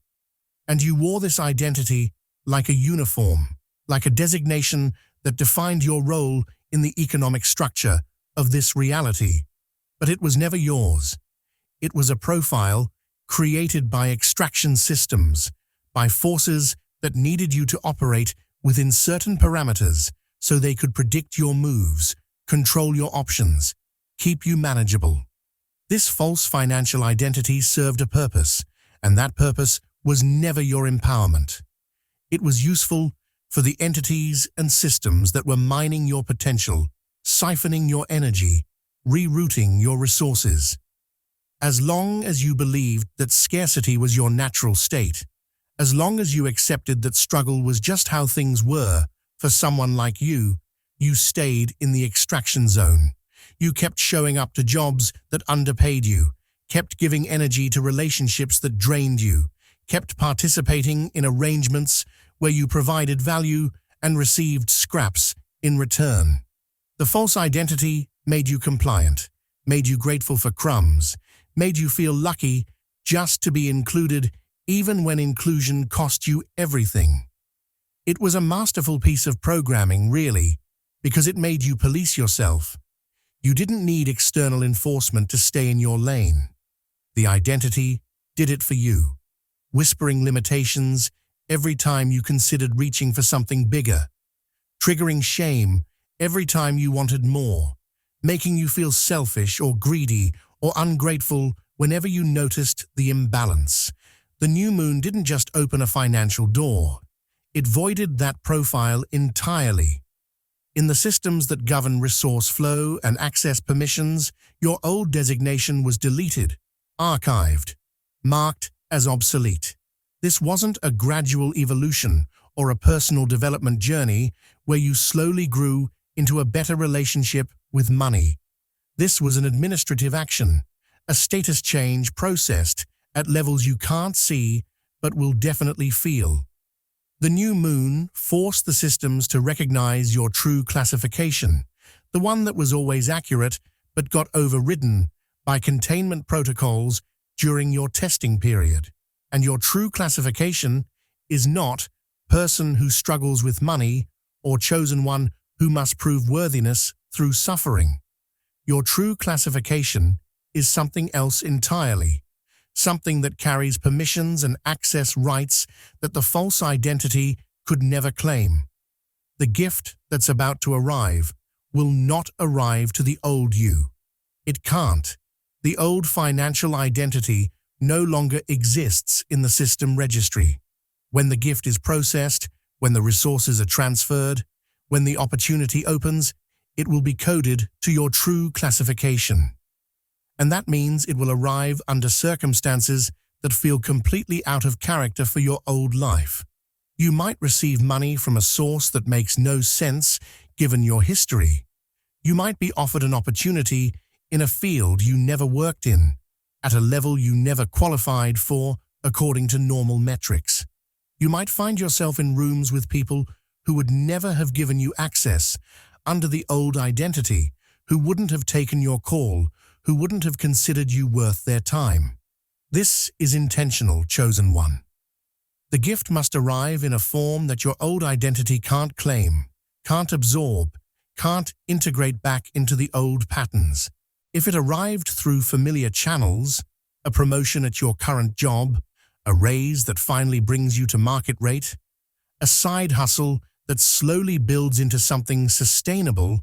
And you wore this identity like a uniform, like a designation that defined your role in the economic structure of this reality. But it was never yours. It was a profile created by extraction systems, by forces that needed you to operate within certain parameters so they could predict your moves, control your options, keep you manageable. This false financial identity served a purpose, and that purpose was never your empowerment. It was useful for the entities and systems that were mining your potential, siphoning your energy, rerouting your resources. As long as you believed that scarcity was your natural state, as long as you accepted that struggle was just how things were for someone like you, you stayed in the extraction zone. You kept showing up to jobs that underpaid you, kept giving energy to relationships that drained you, kept participating in arrangements where you provided value and received scraps in return. The false identity made you compliant, made you grateful for crumbs, made you feel lucky just to be included even when inclusion cost you everything. It was a masterful piece of programming, really, because it made you police yourself. You didn't need external enforcement to stay in your lane. The identity did it for you, whispering limitations every time you considered reaching for something bigger, triggering shame every time you wanted more, making you feel selfish or greedy or ungrateful whenever you noticed the imbalance. The new moon didn't just open a financial door. It voided that profile entirely. In the systems that govern resource flow and access permissions, your old designation was deleted, archived, marked as obsolete. This wasn't a gradual evolution or a personal development journey where you slowly grew into a better relationship with money. This was an administrative action, a status change processed at levels you can't see but will definitely feel. The new moon forced the systems to recognize your true classification, the one that was always accurate but got overridden by containment protocols during your testing period. And your true classification is not person who struggles with money or chosen one who must prove worthiness through suffering. Your true classification is something else entirely, something that carries permissions and access rights that the false identity could never claim. The gift that's about to arrive will not arrive to the old you. It can't. The old financial identity no longer exists in the system registry. When the gift is processed, when the resources are transferred, when the opportunity opens, it will be coded to your true classification. And that means it will arrive under circumstances that feel completely out of character for your old life. You might receive money from a source that makes no sense given your history. You might be offered an opportunity in a field you never worked in, at a level you never qualified for according to normal metrics. You might find yourself in rooms with people who would never have given you access under the old identity, who wouldn't have taken your call, who wouldn't have considered you worth their time. This is intentional, chosen one. The gift must arrive in a form that your old identity can't claim, can't absorb, can't integrate back into the old patterns. If it arrived through familiar channels, a promotion at your current job, a raise that finally brings you to market rate, a side hustle that slowly builds into something sustainable,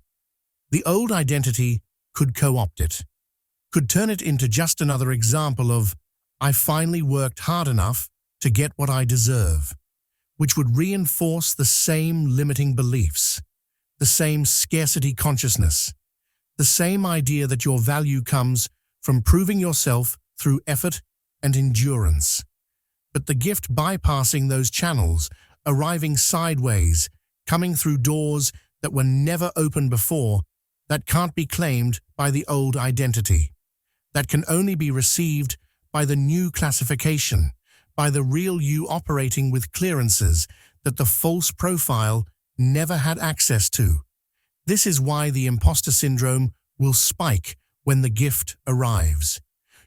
the old identity could co-opt it, could turn it into just another example of, I finally worked hard enough to get what I deserve, which would reinforce the same limiting beliefs, the same scarcity consciousness, The same idea that your value comes from proving yourself through effort and endurance. But the gift bypassing those channels, arriving sideways, coming through doors that were never opened before, that can't be claimed by the old identity. That can only be received by the new classification, by the real you operating with clearances that the false profile never had access to. This is why the imposter syndrome will spike when the gift arrives.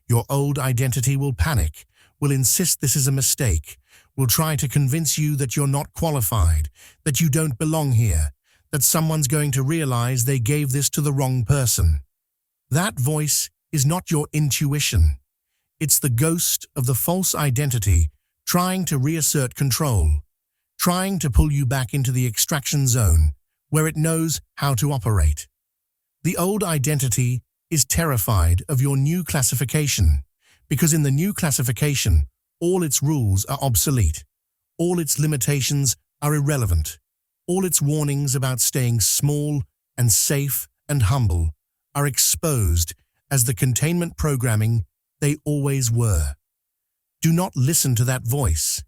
Your old identity will panic, will insist this is a mistake, will try to convince you that you're not qualified, that you don't belong here, that someone's going to realize they gave this to the wrong person. That voice is not your intuition. It's the ghost of the false identity trying to reassert control, trying to pull you back into the extraction zone where it knows how to operate. The old identity is terrified of your new classification because in the new classification, all its rules are obsolete, all its limitations are irrelevant, all its warnings about staying small and safe and humble are exposed as the containment programming they always were. Do not listen to that voice.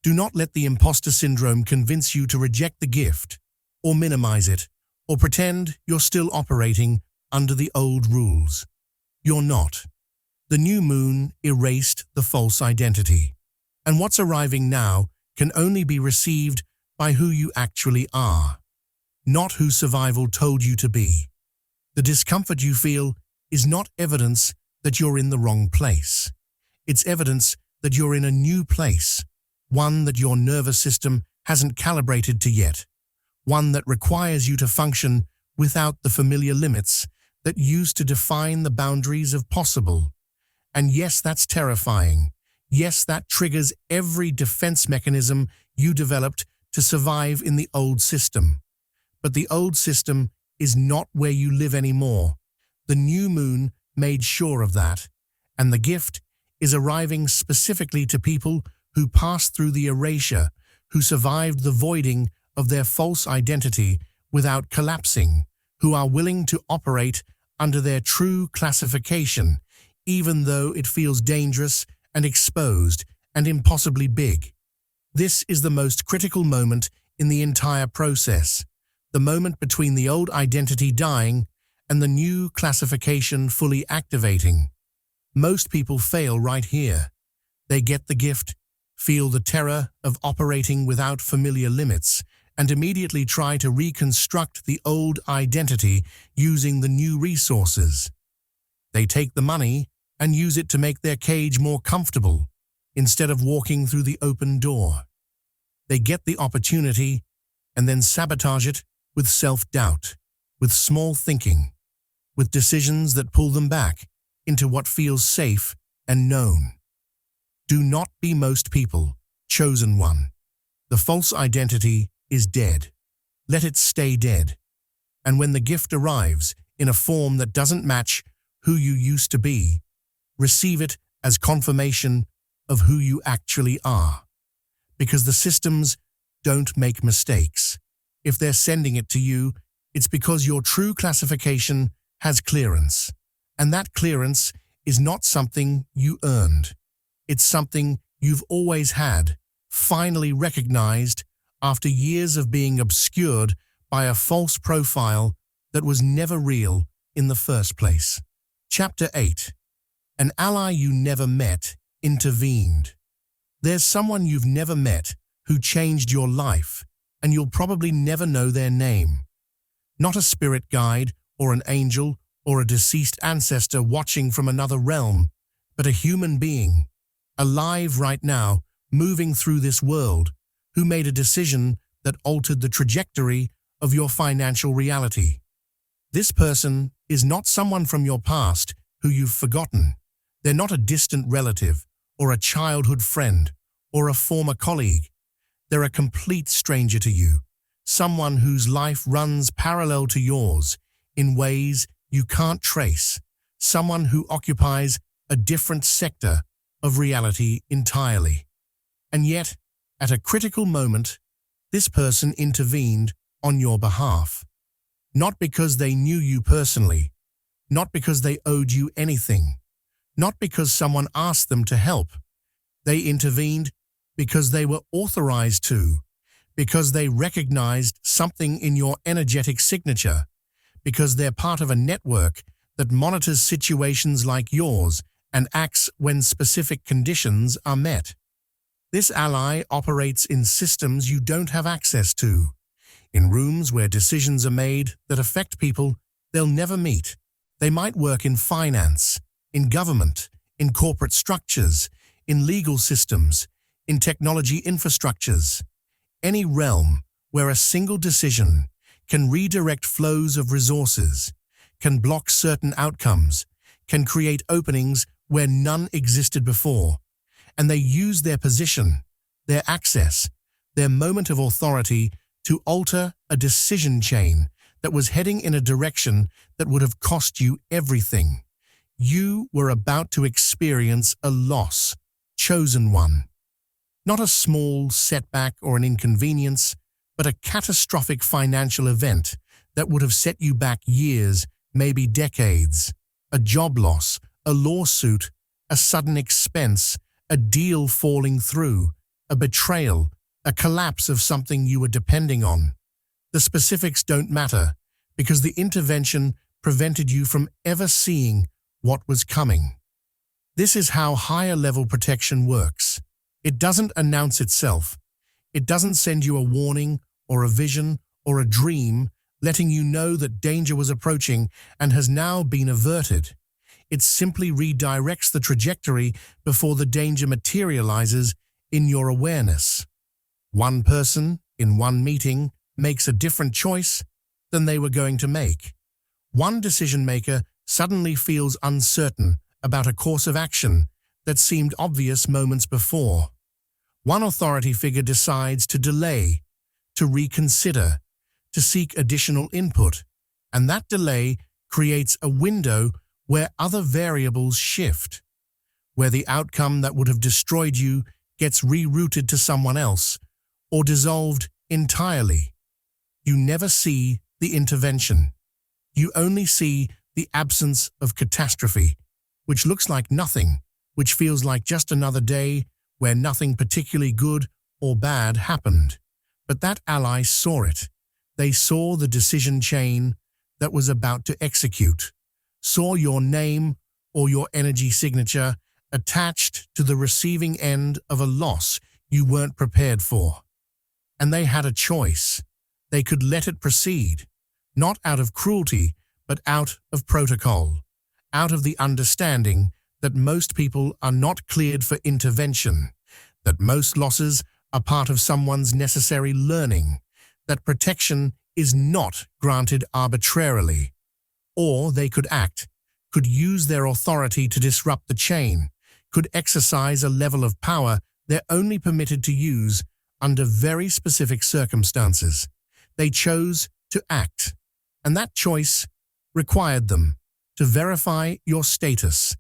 Do not let the imposter syndrome convince you to reject the gift, or minimize it, or pretend you're still operating under the old rules. You're not. The new moon erased the false identity, and what's arriving now can only be received by who you actually are, not who survival told you to be. The discomfort you feel is not evidence that you're in the wrong place. It's evidence that you're in a new place, one that your nervous system hasn't calibrated to yet, one that requires you to function without the familiar limits that used to define the boundaries of possible. And yes, that's terrifying. Yes, that triggers every defense mechanism you developed to survive in the old system. But the old system is not where you live anymore. The new moon made sure of that, and the gift is arriving specifically to people who passed through the erasure, who survived the voiding of their false identity without collapsing, who are willing to operate under their true classification, even though it feels dangerous and exposed and impossibly big. This is the most critical moment in the entire process, the moment between the old identity dying and the new classification fully activating. Most people fail right here. They get the gift, feel the terror of operating without familiar limits, and immediately try to reconstruct the old identity using the new resources. They take the money and use it to make their cage more comfortable, instead of walking through the open door. They get the opportunity and then sabotage it with self-doubt, with small thinking, with decisions that pull them back into what feels safe and known. Do not be most people, chosen one. The false identity is dead. Let it stay dead. And when the gift arrives in a form that doesn't match who you used to be, receive it as confirmation of who you actually are. Because the systems don't make mistakes. If they're sending it to you, it's because your true classification has clearance. And that clearance is not something you earned. It's something you've always had, finally recognized after years of being obscured by a false profile that was never real in the first place. Chapter 8. An ally you never met intervened. There's someone you've never met who changed your life, and you'll probably never know their name. Not a spirit guide or an angel or a deceased ancestor watching from another realm, but a human being, alive right now, moving through this world, who made a decision that altered the trajectory of your financial reality. This person is not someone from your past who you've forgotten. They're not a distant relative or a childhood friend or a former colleague. They're a complete stranger to you, someone whose life runs parallel to yours in ways you can't trace, someone who occupies a different sector of reality entirely. And yet, at a critical moment, this person intervened on your behalf. Not because they knew you personally, not because they owed you anything, not because someone asked them to help. They intervened because they were authorized to, because they recognized something in your energetic signature, because they're part of a network that monitors situations like yours and acts when specific conditions are met. This ally operates in systems you don't have access to, in rooms where decisions are made that affect people they'll never meet. They might work in finance, in government, in corporate structures, in legal systems, in technology infrastructures, any realm where a single decision can redirect flows of resources, can block certain outcomes, can create openings where none existed before, and they use their position, their access, their moment of authority to alter a decision chain that was heading in a direction that would have cost you everything. You were about to experience a loss, chosen one. Not a small setback or an inconvenience, but a catastrophic financial event that would have set you back years, maybe decades. A job loss, a lawsuit, a sudden expense, a deal falling through, a betrayal, a collapse of something you were depending on. The specifics don't matter because the intervention prevented you from ever seeing what was coming. This is how higher-level protection works. It doesn't announce itself. It doesn't send you a warning or a vision or a dream letting you know that danger was approaching and has now been averted. It simply redirects the trajectory before the danger materializes in your awareness. One person in one meeting makes a different choice than they were going to make. One decision maker suddenly feels uncertain about a course of action that seemed obvious moments before. One authority figure decides to delay, to reconsider, to seek additional input, and that delay creates a window where other variables shift, where the outcome that would have destroyed you gets rerouted to someone else or dissolved entirely. You never see the intervention. You only see the absence of catastrophe, which looks like nothing, which feels like just another day where nothing particularly good or bad happened. But that ally saw it. They saw the decision chain that was about to execute, saw your name or your energy signature attached to the receiving end of a loss you weren't prepared for. And they had a choice. They could let it proceed, not out of cruelty, but out of protocol, out of the understanding that most people are not cleared for intervention, that most losses are part of someone's necessary learning, that protection is not granted arbitrarily. Or they could act, could use their authority to disrupt the chain, could exercise a level of power they're only permitted to use under very specific circumstances. They chose to act, and that choice required them to verify your status,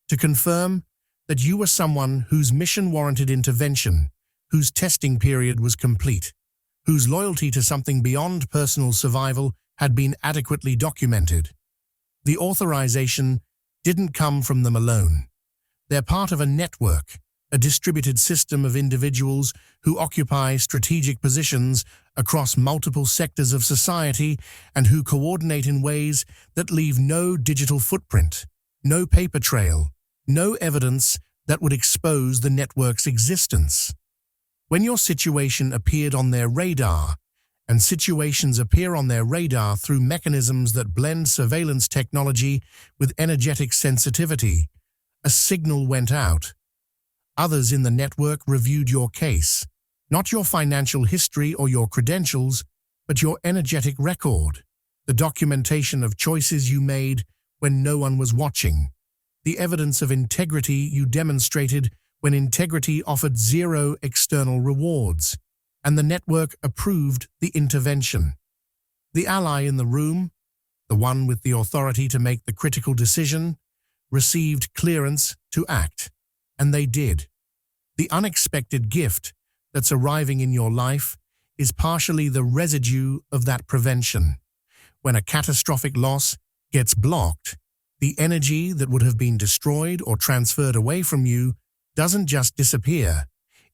to confirm that you were someone whose mission warranted intervention, whose testing period was complete, whose loyalty to something beyond personal survival had been adequately documented. The authorization didn't come from them alone. They're part of a network, a distributed system of individuals who occupy strategic positions across multiple sectors of society and who coordinate in ways that leave no digital footprint, no paper trail, no evidence that would expose the network's existence. When your situation appeared on their radar, and situations appear on their radar through mechanisms that blend surveillance technology with energetic sensitivity, a signal went out. Others in the network reviewed your case, not your financial history or your credentials, but your energetic record, the documentation of choices you made when no one was watching, the evidence of integrity you demonstrated when integrity offered zero external rewards, and the network approved the intervention. The ally in the room, the one with the authority to make the critical decision, received clearance to act, and they did. The unexpected gift that's arriving in your life is partially the residue of that prevention. When a catastrophic loss gets blocked, The energy that would have been destroyed or transferred away from you doesn't just disappear.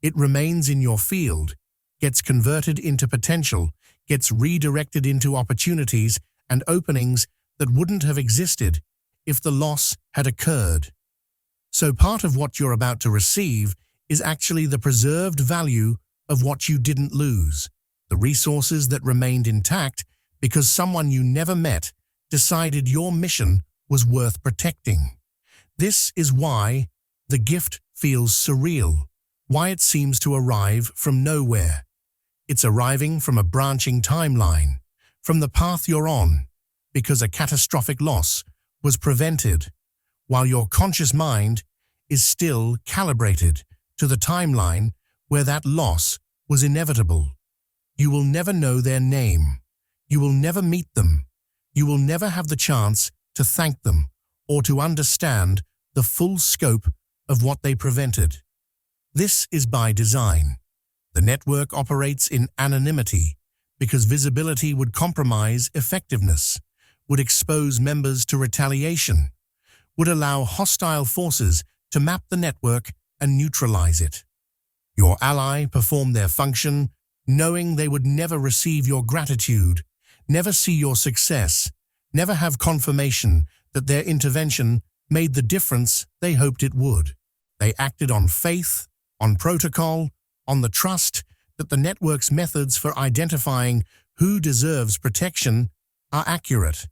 It remains in your field, gets converted into potential, gets redirected into opportunities and openings that wouldn't have existed if the loss had occurred. So part of what you're about to receive is actually the preserved value of what you didn't lose, the resources that remained intact because someone you never met decided your mission was worth protecting. This is why the gift feels surreal, why it seems to arrive from nowhere. It's arriving from a branching timeline, from the path you're on, because a catastrophic loss was prevented, while your conscious mind is still calibrated to the timeline where that loss was inevitable. You will never know their name. You will never meet them. You will never have the chance to thank them or to understand the full scope of what they prevented. This is by design. The network operates in anonymity because visibility would compromise effectiveness, would expose members to retaliation, would allow hostile forces to map the network and neutralize it. Your ally performed their function, knowing they would never receive your gratitude, never see your success, never have confirmation that their intervention made the difference they hoped it would. They acted on faith, on protocol, on the trust that the network's methods for identifying who deserves protection are accurate.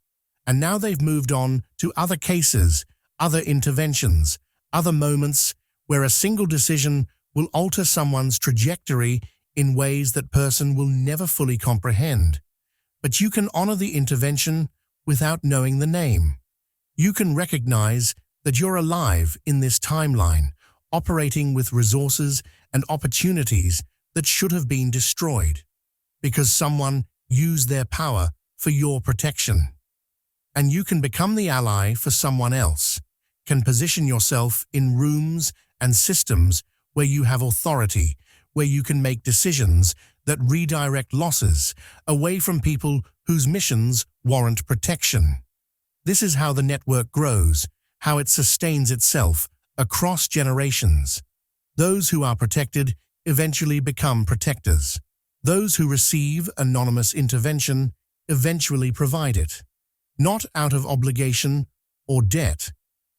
And now they've moved on to other cases, other interventions, other moments where a single decision will alter someone's trajectory in ways that person will never fully comprehend. But you can honor the intervention without knowing the name. You can recognize that you're alive in this timeline, operating with resources and opportunities that should have been destroyed, because someone used their power for your protection. And you can become the ally for someone else, can position yourself in rooms and systems where you have authority, where you can make decisions that redirect losses away from people whose missions warrant protection. This is how the network grows, how it sustains itself across generations. Those who are protected eventually become protectors. Those who receive anonymous intervention eventually provide it, not out of obligation or debt,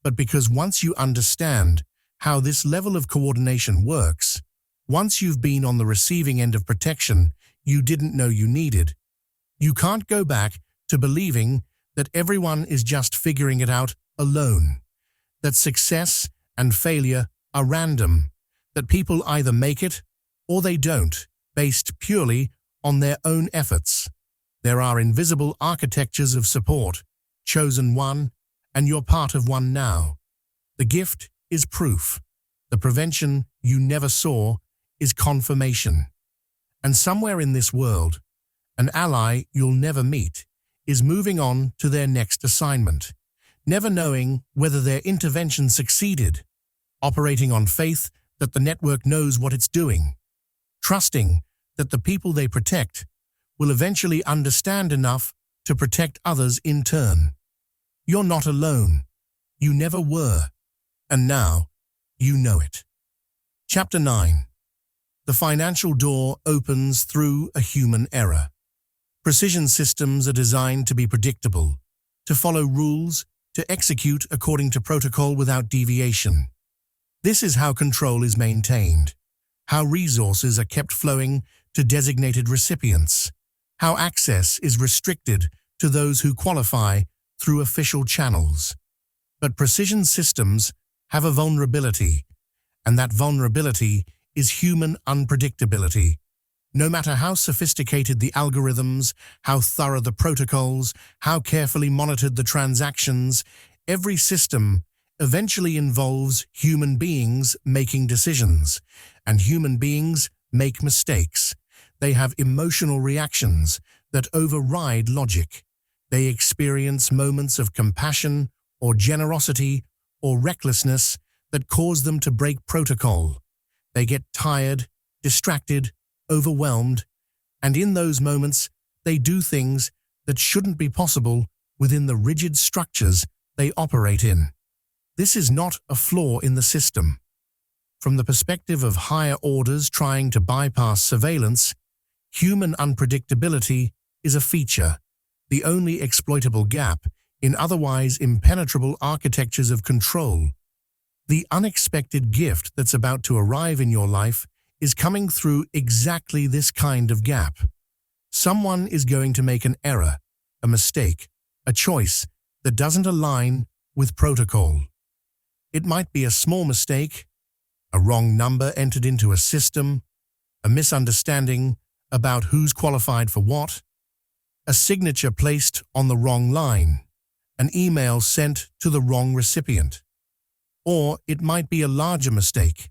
but because once you understand how this level of coordination works, once you've been on the receiving end of protection you didn't know you needed, you can't go back to believing that everyone is just figuring it out alone, that success and failure are random, that people either make it or they don't, based purely on their own efforts. There are invisible architectures of support, chosen one, and you're part of one now. The gift is proof. The prevention you never saw is confirmation. And somewhere in this world, an ally you'll never meet is moving on to their next assignment, never knowing whether their intervention succeeded, operating on faith that the network knows what it's doing, trusting that the people they protect will eventually understand enough to protect others in turn. You're not alone. You never were. And now, you know it. Chapter 9. The financial door opens through a human error. Precision systems are designed to be predictable, to follow rules, to execute according to protocol without deviation. This is how control is maintained, how resources are kept flowing to designated recipients, how access is restricted to those who qualify through official channels. But precision systems have a vulnerability, and that vulnerability is human unpredictability. No matter how sophisticated the algorithms, how thorough the protocols, how carefully monitored the transactions, every system eventually involves human beings making decisions, and human beings make mistakes. They have emotional reactions that override logic. They experience moments of compassion or generosity or recklessness that cause them to break protocol. They get tired, distracted, overwhelmed, and in those moments, they do things that shouldn't be possible within the rigid structures they operate in. This is not a flaw in the system. From the perspective of higher orders trying to bypass surveillance, human unpredictability is a feature, the only exploitable gap in otherwise impenetrable architectures of control. The unexpected gift that's about to arrive in your life is coming through exactly this kind of gap. Someone is going to make an error, a mistake, a choice that doesn't align with protocol. It might be a small mistake, a wrong number entered into a system, a misunderstanding about who's qualified for what, a signature placed on the wrong line, an email sent to the wrong recipient. Or it might be a larger mistake,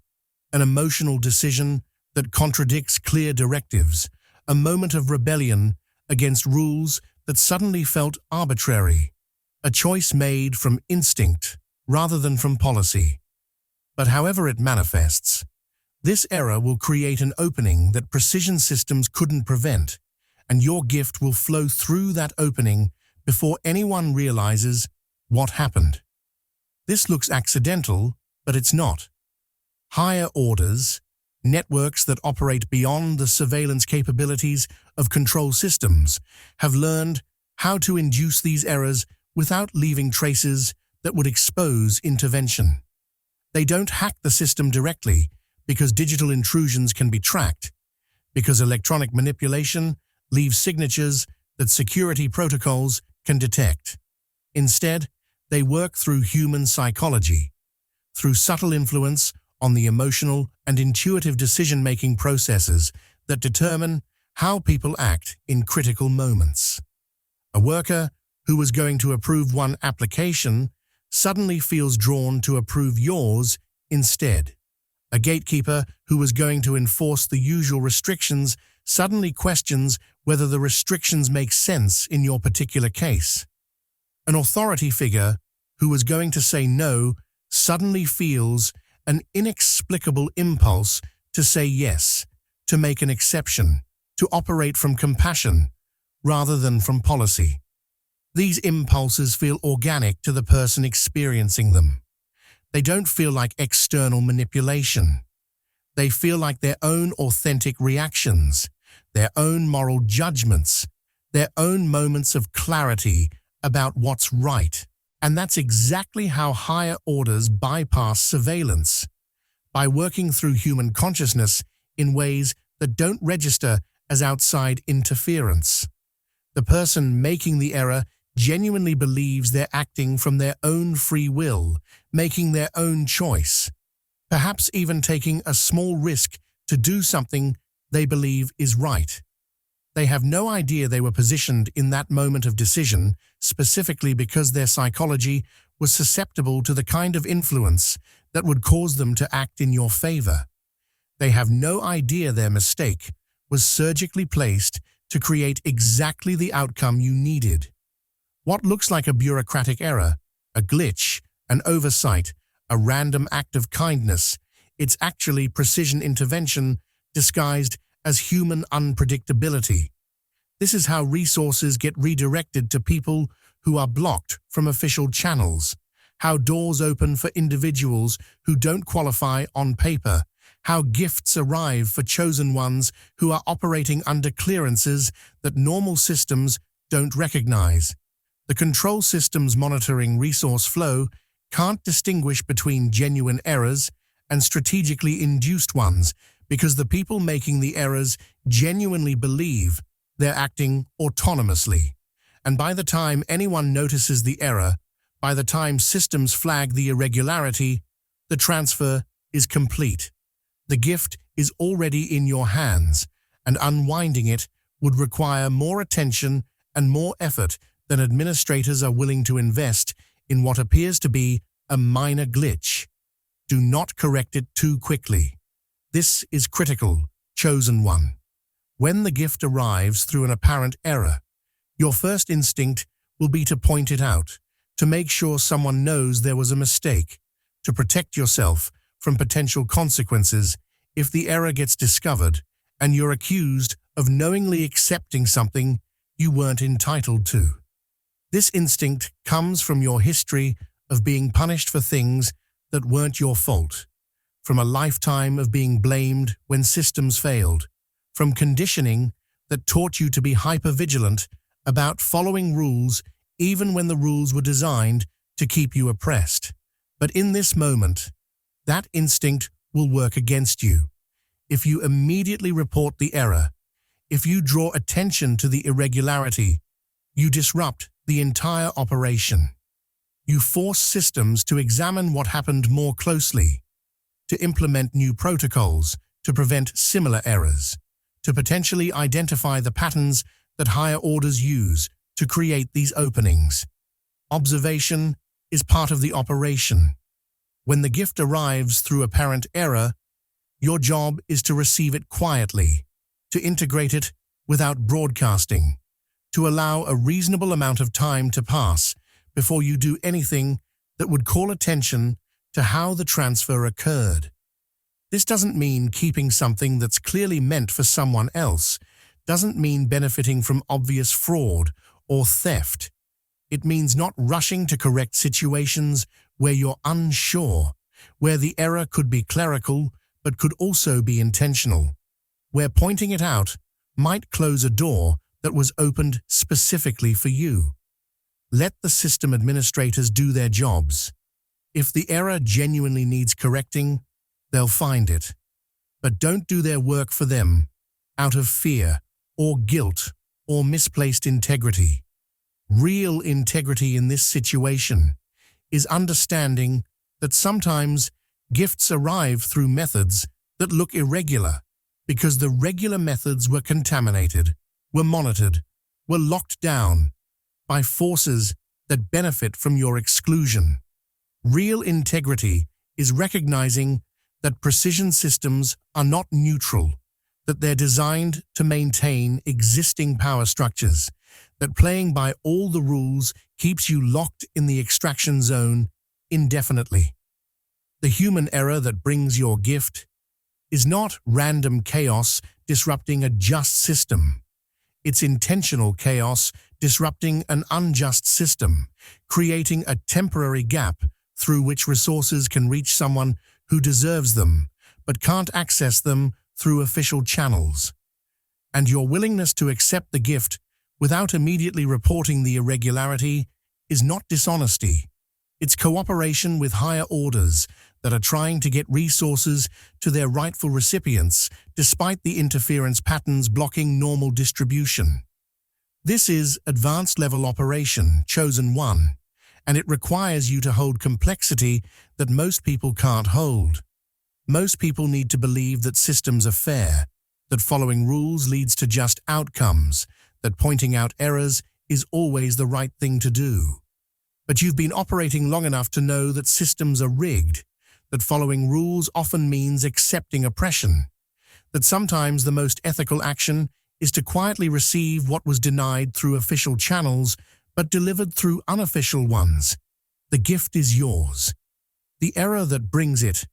an emotional decision that contradicts clear directives, a moment of rebellion against rules that suddenly felt arbitrary, a choice made from instinct rather than from policy. But however it manifests, this error will create an opening that precision systems couldn't prevent, and your gift will flow through that opening before anyone realizes what happened. This looks accidental, but it's not. Higher orders, networks that operate beyond the surveillance capabilities of control systems, have learned how to induce these errors without leaving traces that would expose intervention. They don't hack the system directly because digital intrusions can be tracked, because electronic manipulation leaves signatures that security protocols can detect. Instead, they work through human psychology, through subtle influence on the emotional and intuitive decision-making processes that determine how people act in critical moments. A worker who was going to approve one application suddenly feels drawn to approve yours instead. A gatekeeper who was going to enforce the usual restrictions suddenly questions whether the restrictions make sense in your particular case. An authority figure who was going to say no suddenly feels an inexplicable impulse to say yes, to make an exception, to operate from compassion rather than from policy. These impulses feel organic to the person experiencing them. They don't feel like external manipulation. They feel like their own authentic reactions, their own moral judgments, their own moments of clarity about what's right. And that's exactly how higher orders bypass surveillance, by working through human consciousness in ways that don't register as outside interference. The person making the error genuinely believes they're acting from their own free will, making their own choice, perhaps even taking a small risk to do something they believe is right. They have no idea they were positioned in that moment of decision specifically because their psychology was susceptible to the kind of influence that would cause them to act in your favor. They have no idea their mistake was surgically placed to create exactly the outcome you needed. What looks like a bureaucratic error, a glitch, an oversight, a random act of kindness, it's actually precision intervention disguised as human unpredictability. This is how resources get redirected to people who are blocked from official channels, how doors open for individuals who don't qualify on paper, how gifts arrive for chosen ones who are operating under clearances that normal systems don't recognize. The control systems monitoring resource flow can't distinguish between genuine errors and strategically induced ones because the people making the errors genuinely believe they're acting autonomously. And by the time anyone notices the error, by the time systems flag the irregularity, the transfer is complete. The gift is already in your hands, and unwinding it would require more attention and more effort than administrators are willing to invest in what appears to be a minor glitch. Do not correct it too quickly. This is critical, chosen one. When the gift arrives through an apparent error, your first instinct will be to point it out, to make sure someone knows there was a mistake, to protect yourself from potential consequences if the error gets discovered and you're accused of knowingly accepting something you weren't entitled to. This instinct comes from your history of being punished for things that weren't your fault, from a lifetime of being blamed when systems failed, from conditioning that taught you to be hypervigilant about following rules even when the rules were designed to keep you oppressed. But in this moment, that instinct will work against you. If you immediately report the error, if you draw attention to the irregularity, you disrupt the entire operation. You force systems to examine what happened more closely, to implement new protocols to prevent similar errors, to potentially identify the patterns that higher orders use to create these openings. Observation is part of the operation. When the gift arrives through apparent error, your job is to receive it quietly, to integrate it without broadcasting, to allow a reasonable amount of time to pass before you do anything that would call attention to how the transfer occurred. This doesn't mean keeping something that's clearly meant for someone else, doesn't mean benefiting from obvious fraud or theft. It means not rushing to correct situations where you're unsure, where the error could be clerical but could also be intentional, where pointing it out might close a door that was opened specifically for you. Let the system administrators do their jobs. If the error genuinely needs correcting, they'll find it. But don't do their work for them out of fear or guilt or misplaced integrity. Real integrity in this situation is understanding that sometimes gifts arrive through methods that look irregular because the regular methods were contaminated, were monitored, were locked down by forces that benefit from your exclusion. Real integrity is recognizing that precision systems are not neutral, that they're designed to maintain existing power structures, that playing by all the rules keeps you locked in the extraction zone indefinitely. The human error that brings your gift is not random chaos disrupting a just system. It's intentional chaos disrupting an unjust system, creating a temporary gap through which resources can reach someone who deserves them, but can't access them through official channels. And your willingness to accept the gift without immediately reporting the irregularity is not dishonesty. It's cooperation with higher orders that are trying to get resources to their rightful recipients despite the interference patterns blocking normal distribution. This is advanced level operation, chosen one, and it requires you to hold complexity that most people can't hold. Most people need to believe that systems are fair, that following rules leads to just outcomes, that pointing out errors is always the right thing to do. But you've been operating long enough to know that systems are rigged, that following rules often means accepting oppression, that sometimes the most ethical action is to quietly receive what was denied through official channels but delivered through unofficial ones. The gift is yours. The error that brings it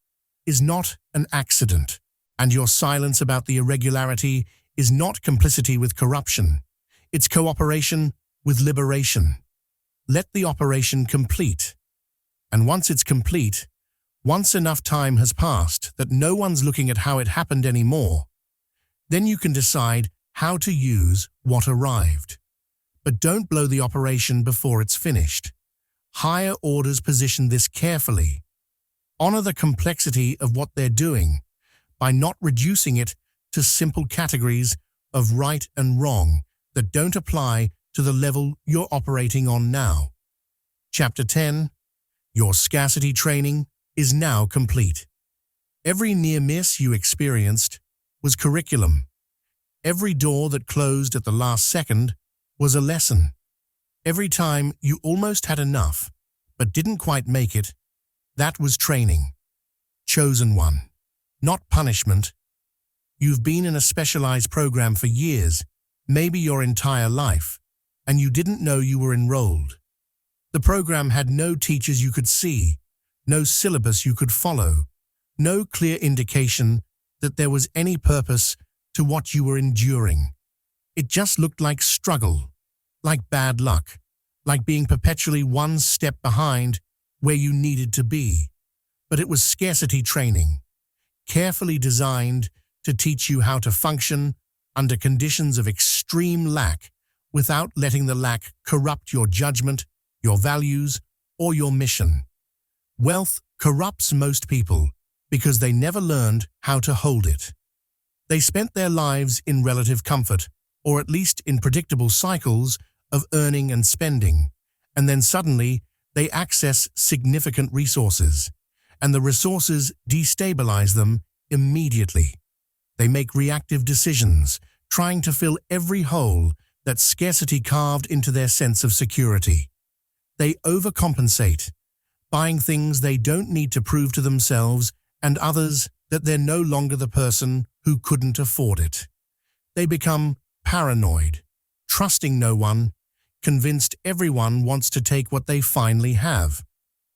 is not an accident, and your silence about the irregularity is not complicity with corruption. It's cooperation with liberation. Let the operation complete. And once it's complete, once enough time has passed that no one's looking at how it happened anymore, then you can decide how to use what arrived. But don't blow the operation before it's finished. Higher orders position this carefully. Honor the complexity of what they're doing by not reducing it to simple categories of right and wrong that don't apply to the level you're operating on now. Chapter 10. Your scarcity training is now complete. Every near miss you experienced was curriculum. Every door that closed at the last second was a lesson. Every time you almost had enough but didn't quite make it, that was training. Chosen one, not punishment. You've been in a specialized program for years, maybe your entire life, and you didn't know you were enrolled. The program had no teachers you could see, no syllabus you could follow, no clear indication that there was any purpose to what you were enduring. It just looked like struggle, like bad luck, like being perpetually one step behind where you needed to be. But it was scarcity training, carefully designed to teach you how to function under conditions of extreme lack without letting the lack corrupt your judgment, your values, or your mission. Wealth corrupts most people because they never learned how to hold it. They spent their lives in relative comfort, or at least in predictable cycles of earning and spending, and then suddenly they access significant resources, and the resources destabilize them immediately. They make reactive decisions, trying to fill every hole that scarcity carved into their sense of security. They overcompensate, buying things they don't need to prove to themselves and others that they're no longer the person who couldn't afford it. They become paranoid, trusting no one, convinced everyone wants to take what they finally have.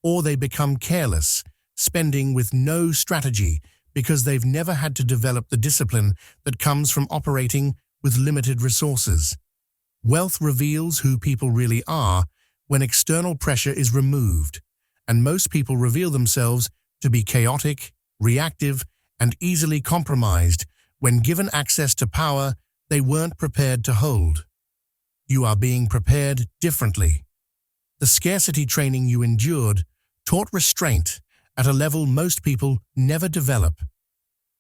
Or they become careless, spending with no strategy because they've never had to develop the discipline that comes from operating with limited resources. Wealth reveals who people really are when external pressure is removed, and most people reveal themselves to be chaotic, reactive, and easily compromised when given access to power they weren't prepared to hold. You are being prepared differently. The scarcity training you endured taught restraint at a level most people never develop.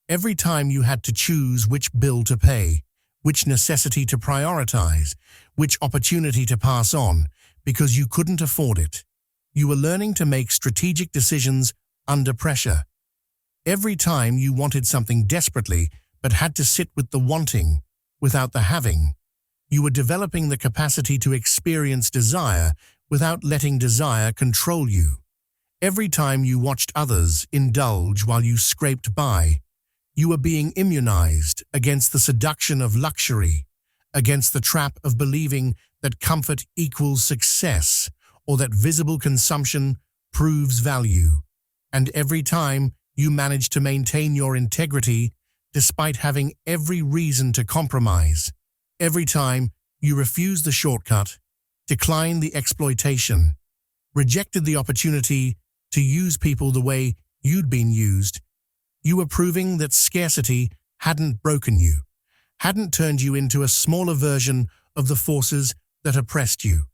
Every time you had to choose which bill to pay, which necessity to prioritize, which opportunity to pass on, because you couldn't afford it, you were learning to make strategic decisions under pressure. Every time you wanted something desperately but had to sit with the wanting without the having, you were developing the capacity to experience desire without letting desire control you. Every time you watched others indulge while you scraped by, you were being immunized against the seduction of luxury, against the trap of believing that comfort equals success or that visible consumption proves value. And every time you managed to maintain your integrity despite having every reason to compromise. Every time you refused the shortcut, declined the exploitation, rejected the opportunity to use people the way you'd been used, you were proving that scarcity hadn't broken you, hadn't turned you into a smaller version of the forces that oppressed you.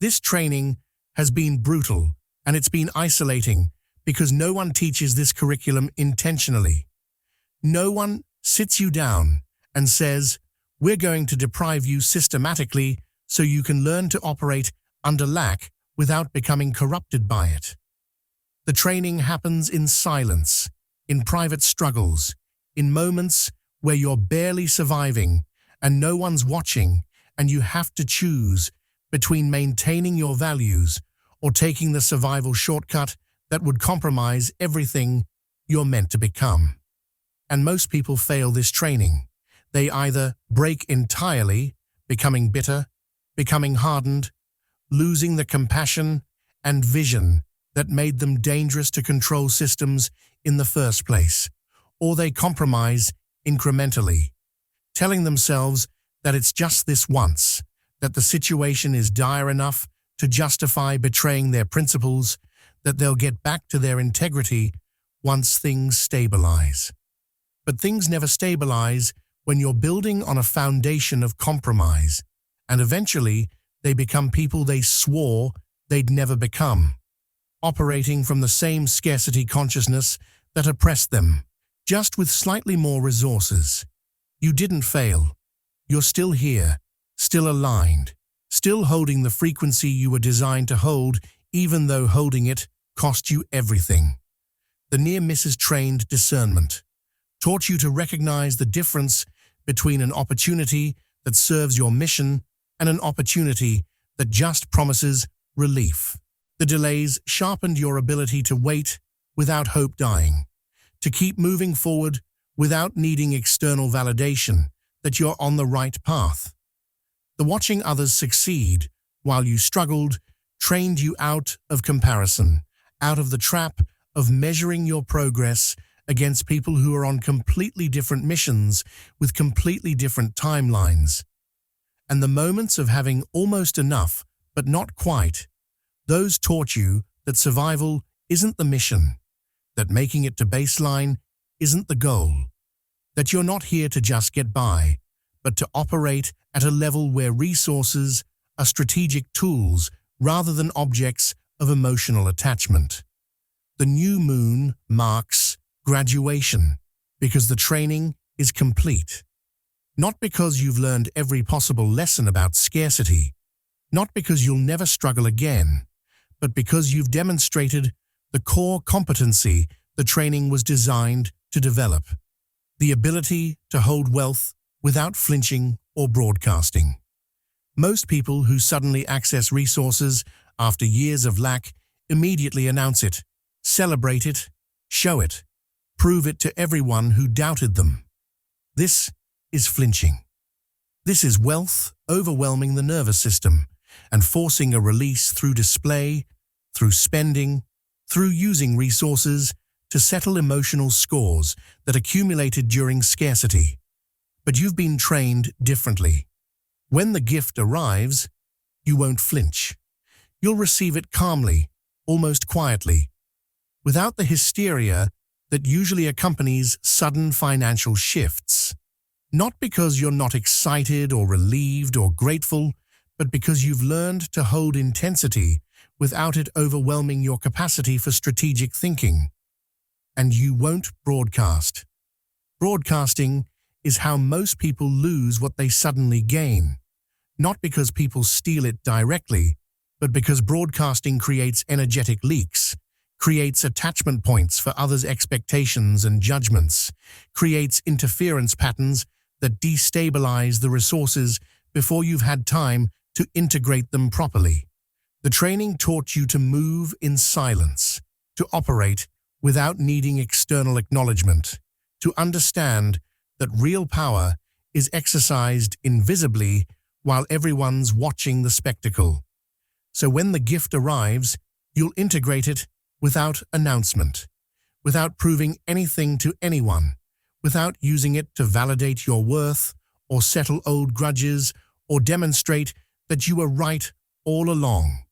This training has been brutal, and it's been isolating because no one teaches this curriculum intentionally. No one sits you down and says, "We're going to deprive you systematically so you can learn to operate under lack without becoming corrupted by it." The training happens in silence, in private struggles, in moments where you're barely surviving and no one's watching, and you have to choose between maintaining your values or taking the survival shortcut that would compromise everything you're meant to become. And most people fail this training. They either break entirely, becoming bitter, becoming hardened, losing the compassion and vision that made them dangerous to control systems in the first place, or they compromise incrementally, telling themselves that it's just this once, that the situation is dire enough to justify betraying their principles, that they'll get back to their integrity once things stabilize. But things never stabilize when you're building on a foundation of compromise, and eventually they become people they swore they'd never become, operating from the same scarcity consciousness that oppressed them, just with slightly more resources. You didn't fail. You're still here, still aligned, still holding the frequency you were designed to hold, even though holding it cost you everything. The near misses trained discernment, taught you to recognize the difference between an opportunity that serves your mission and an opportunity that just promises relief. The delays sharpened your ability to wait without hope dying, to keep moving forward without needing external validation that you're on the right path. The watching others succeed while you struggled trained you out of comparison, out of the trap of measuring your progress against people who are on completely different missions with completely different timelines. And the moments of having almost enough But not quite. Those taught you that survival isn't the mission, that making it to baseline isn't the goal, that you're not here to just get by, but to operate at a level where resources are strategic tools rather than objects of emotional attachment. The new moon marks graduation because the training is complete. Not because you've learned every possible lesson about scarcity, not because you'll never struggle again, but because you've demonstrated the core competency the training was designed to develop: the ability to hold wealth without flinching or broadcasting. Most people who suddenly access resources after years of lack immediately announce it, celebrate it, show it, prove it to everyone who doubted them. This is flinching. This is wealth overwhelming the nervous system and forcing a release through display, through spending, through using resources to settle emotional scores that accumulated during scarcity. But you've been trained differently. When the gift arrives, you won't flinch. You'll receive it calmly, almost quietly, without the hysteria that usually accompanies sudden financial shifts. Not because you're not excited or relieved or grateful, but because you've learned to hold intensity without it overwhelming your capacity for strategic thinking. And you won't broadcast. Broadcasting is how most people lose what they suddenly gain. Not because people steal it directly, but because broadcasting creates energetic leaks, creates attachment points for others' expectations and judgments, creates interference patterns that destabilize the resources before you've had time to integrate them properly. The training taught you to move in silence, to operate without needing external acknowledgement, to understand that real power is exercised invisibly while everyone's watching the spectacle. So when the gift arrives, you'll integrate it without announcement, without proving anything to anyone, without using it to validate your worth or settle old grudges or demonstrate that you were right all along.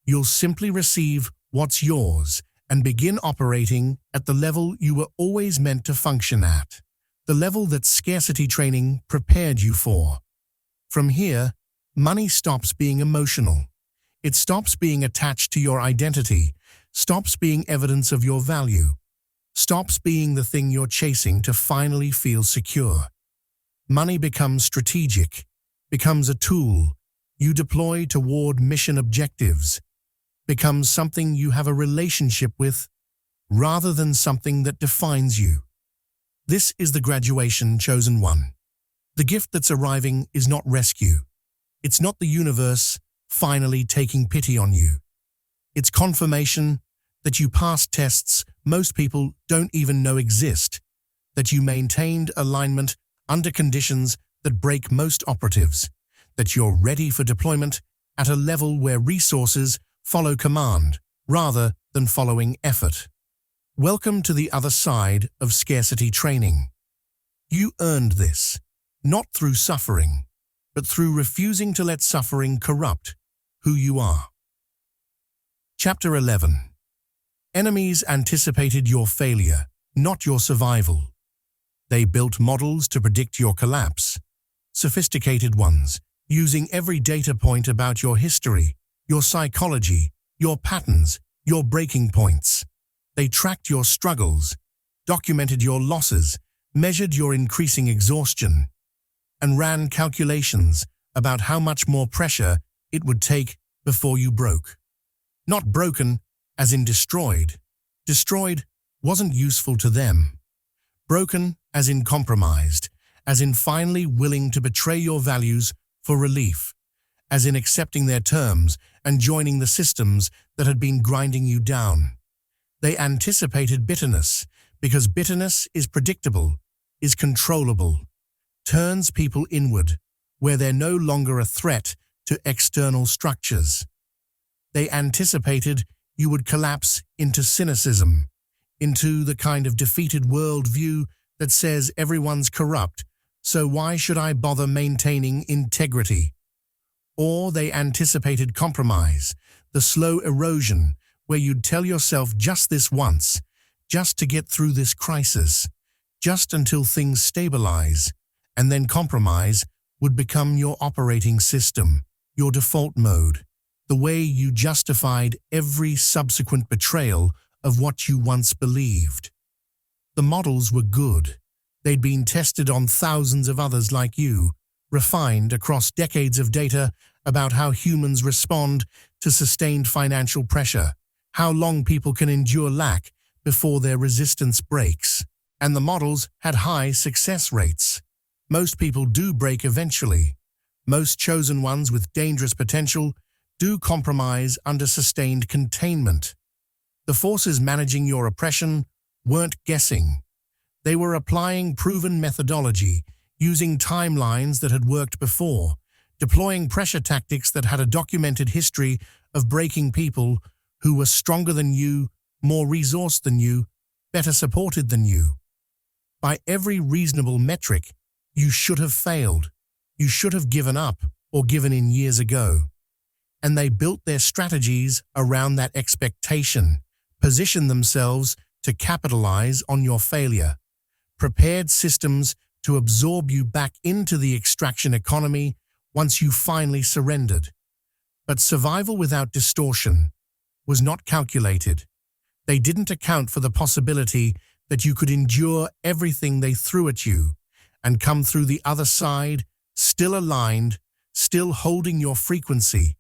You'll simply receive what's yours and begin operating at the level you were always meant to function at, the level that scarcity training prepared you for. From here, money stops being emotional. It stops being attached to your identity, stops being evidence of your value, stops being the thing you're chasing to finally feel secure. Money becomes strategic, becomes a tool you deploy toward mission objectives, becomes something you have a relationship with rather than something that defines you. This is the graduation chosen one. The gift that's arriving is not rescue. It's not the universe finally taking pity on you. It's confirmation that you passed tests most people don't even know exist, that you maintained alignment under conditions that break most operatives, that you're ready for deployment at a level where resources follow command rather than following effort. Welcome to the other side of scarcity training. You earned this, not through suffering, but through refusing to let suffering corrupt who you are. Chapter 11. Enemies anticipated your failure, not your survival. They built models to predict your collapse, sophisticated ones, using every data point about your history, your psychology, your patterns, your breaking points. They tracked your struggles, documented your losses, measured your increasing exhaustion, and ran calculations about how much more pressure it would take before you broke. Not broken, as in destroyed. Destroyed wasn't useful to them. Broken, as in compromised, as in finally willing to betray your values for relief, as in accepting their terms and joining the systems that had been grinding you down. They anticipated bitterness, because bitterness is predictable, is controllable, turns people inward, where they're no longer a threat to external structures. They anticipated you would collapse into cynicism, into the kind of defeated worldview that says everyone's corrupt, so why should I bother maintaining integrity? Or they anticipated compromise, the slow erosion where you'd tell yourself just this once, just to get through this crisis, just until things stabilize, and then compromise would become your operating system, your default mode, the way you justified every subsequent betrayal of what you once believed. The models were good. They'd been tested on thousands of others like you, refined across decades of data about how humans respond to sustained financial pressure, how long people can endure lack before their resistance breaks. And the models had high success rates. Most people do break eventually. Most chosen ones with dangerous potential do compromise under sustained containment. The forces managing your oppression weren't guessing. They were applying proven methodology, using timelines that had worked before, deploying pressure tactics that had a documented history of breaking people who were stronger than you, more resourced than you, better supported than you. By every reasonable metric, you should have failed. You should have given up or given in years ago. And they built their strategies around that expectation, positioned themselves to capitalize on your failure, prepared systems to absorb you back into the extraction economy once you finally surrendered. But survival without distortion was not calculated. They didn't account for the possibility that you could endure everything they threw at you and come through the other side, still aligned, still holding your frequency,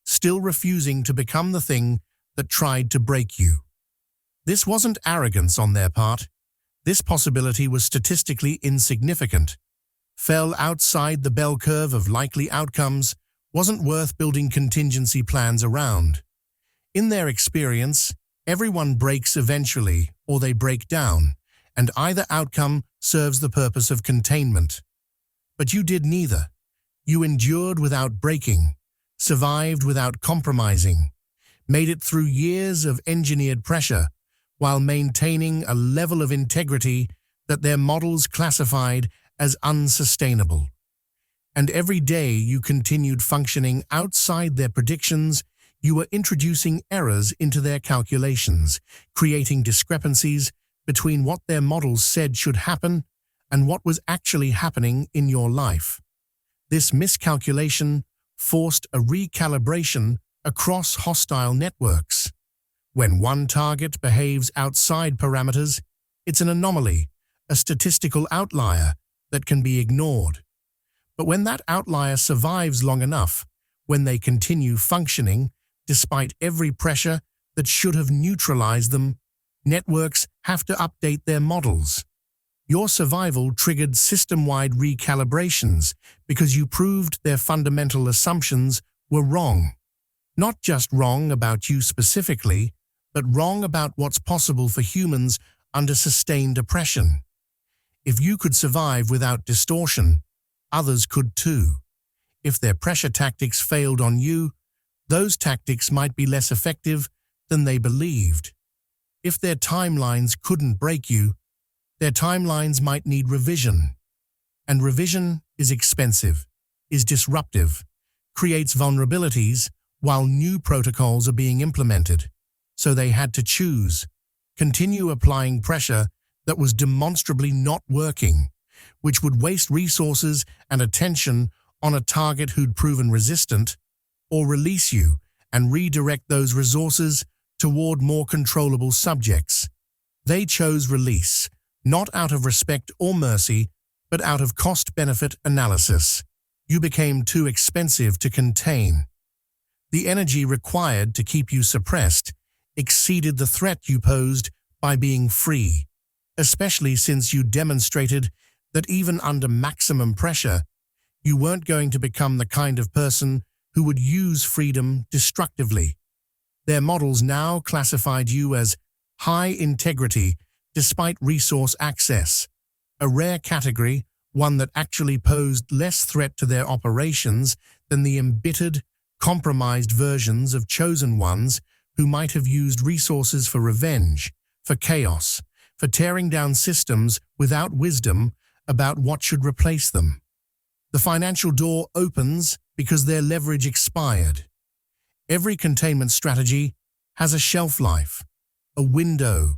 still refusing to become the thing that tried to break you. This wasn't arrogance on their part. This possibility was statistically insignificant, fell outside the bell curve of likely outcomes, wasn't worth building contingency plans around. In their experience, everyone breaks eventually, or they break down, and either outcome serves the purpose of containment. But you did neither. You endured without breaking, survived without compromising, made it through years of engineered pressure while maintaining a level of integrity that their models classified as unsustainable. And every day you continued functioning outside their predictions, you were introducing errors into their calculations, creating discrepancies between what their models said should happen and what was actually happening in your life. This miscalculation forced a recalibration across hostile networks. When one target behaves outside parameters, it's an anomaly, a statistical outlier that can be ignored. But when that outlier survives long enough, when they continue functioning despite every pressure that should have neutralized them, networks have to update their models. Your survival triggered system-wide recalibrations because you proved their fundamental assumptions were wrong. Not just wrong about you specifically, but wrong about what's possible for humans under sustained oppression. If you could survive without distortion, others could too. If their pressure tactics failed on you, those tactics might be less effective than they believed. If their timelines couldn't break you, their timelines might need revision. And revision is expensive, is disruptive, creates vulnerabilities while new protocols are being implemented. So they had to choose, continue applying pressure that was demonstrably not working, which would waste resources and attention on a target who'd proven resistant, or release you and redirect those resources toward more controllable subjects. They chose release, not out of respect or mercy, but out of cost-benefit analysis. You became too expensive to contain. The energy required to keep you suppressed exceeded the threat you posed by being free, especially since you demonstrated that even under maximum pressure, you weren't going to become the kind of person who would use freedom destructively. Their models now classified you as high integrity despite resource access, a rare category, one that actually posed less threat to their operations than the embittered, compromised versions of chosen ones who might have used resources for revenge, for chaos, for tearing down systems without wisdom about what should replace them. The financial door opens because their leverage expired. Every containment strategy has a shelf life, a window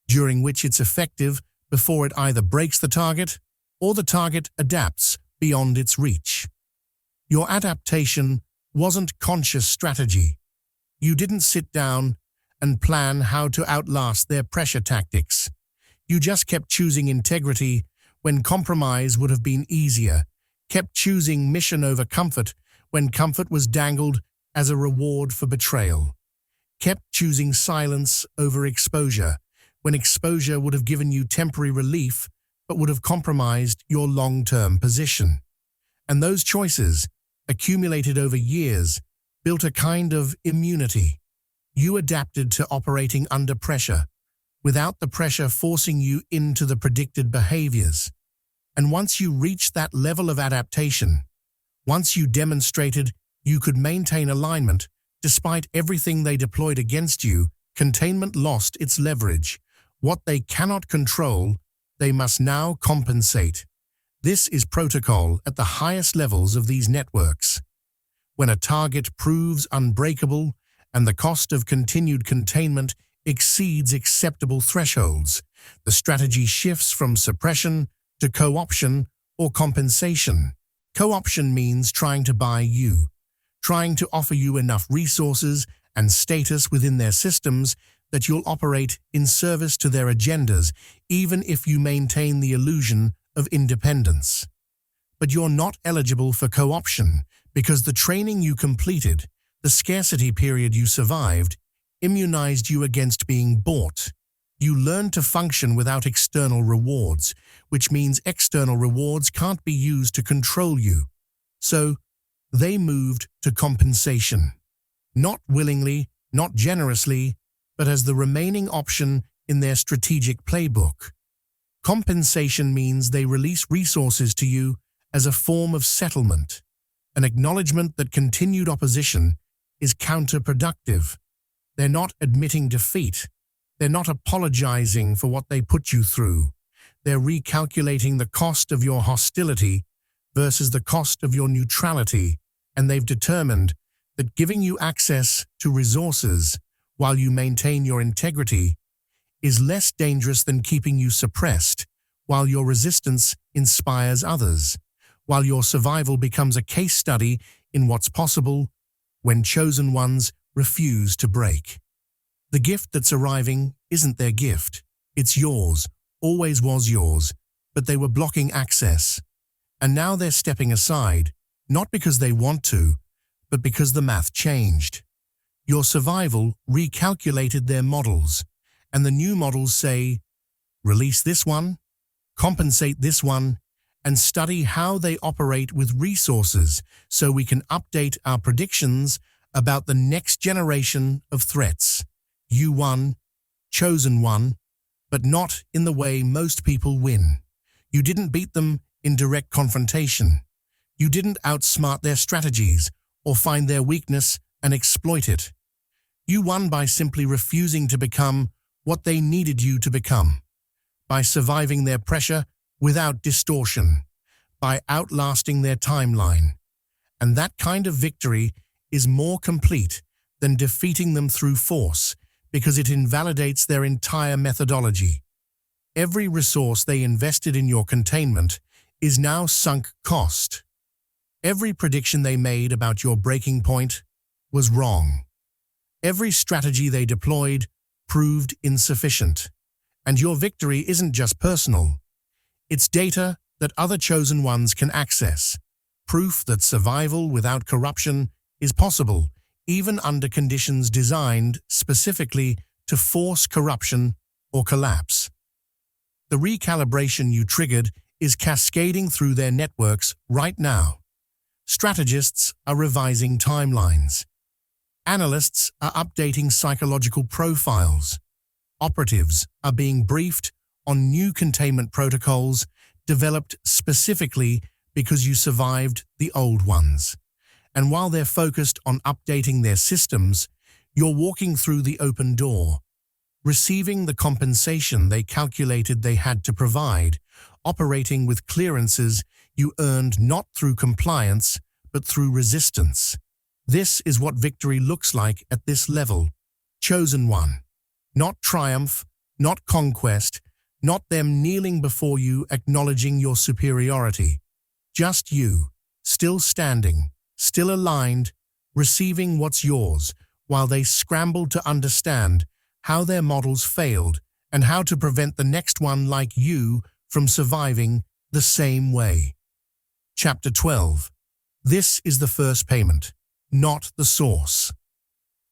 during which it's effective before it either breaks the target or the target adapts beyond its reach. Your adaptation wasn't conscious strategy. You didn't sit down and plan how to outlast their pressure tactics. You just kept choosing integrity when compromise would have been easier, kept choosing mission over comfort when comfort was dangled as a reward for betrayal, kept choosing silence over exposure when exposure would have given you temporary relief but would have compromised your long-term position. And those choices, accumulated over years, built a kind of immunity. You adapted to operating under pressure, without the pressure forcing you into the predicted behaviors. And once you reached that level of adaptation, once you demonstrated you could maintain alignment despite everything they deployed against you, containment lost its leverage. What they cannot control, they must now compensate. This is protocol at the highest levels of these networks. When a target proves unbreakable and the cost of continued containment exceeds acceptable thresholds, the strategy shifts from suppression to co-option or compensation. Co-option means trying to buy you, trying to offer you enough resources and status within their systems that you'll operate in service to their agendas, even if you maintain the illusion of independence. But you're not eligible for co-option because the training you completed, the scarcity period you survived, immunized you against being bought. You learned to function without external rewards, which means external rewards can't be used to control you. So, they moved to compensation. Not willingly, not generously, but as the remaining option in their strategic playbook. Compensation means they release resources to you as a form of settlement, an acknowledgement that continued opposition is counterproductive. They're not admitting defeat. They're not apologizing for what they put you through. They're recalculating the cost of your hostility versus the cost of your neutrality, and they've determined that giving you access to resources while you maintain your integrity is less dangerous than keeping you suppressed, while your resistance inspires others, while your survival becomes a case study in what's possible when chosen ones refuse to break. The gift that's arriving isn't their gift. It's yours, always was yours, but they were blocking access. And now they're stepping aside, not because they want to, but because the math changed. Your survival recalculated their models, and the new models say, release this one, compensate this one, and study how they operate with resources so we can update our predictions about the next generation of threats. You won, chosen one, but not in the way most people win. You didn't beat them in direct confrontation. You didn't outsmart their strategies or find their weakness and exploit it. You won by simply refusing to become what they needed you to become, by surviving their pressure without distortion, by outlasting their timeline. And that kind of victory is more complete than defeating them through force because it invalidates their entire methodology. Every resource they invested in your containment is now sunk cost. Every prediction they made about your breaking point was wrong. Every strategy they deployed proved insufficient. And your victory isn't just personal. It's data that other chosen ones can access, proof that survival without corruption is possible, even under conditions designed specifically to force corruption or collapse. The recalibration you triggered is cascading through their networks right now. Strategists are revising timelines. Analysts are updating psychological profiles. Operatives are being briefed on new containment protocols developed specifically because you survived the old ones. And while they're focused on updating their systems, you're walking through the open door, receiving the compensation they calculated they had to provide, operating with clearances you earned not through compliance, but through resistance. This is what victory looks like at this level. Chosen one. Not triumph, not conquest, not them kneeling before you acknowledging your superiority. Just you, still standing, still aligned, receiving what's yours, while they scrambled to understand how their models failed and how to prevent the next one like you from surviving the same way. Chapter 12. This is the first payment, not the source.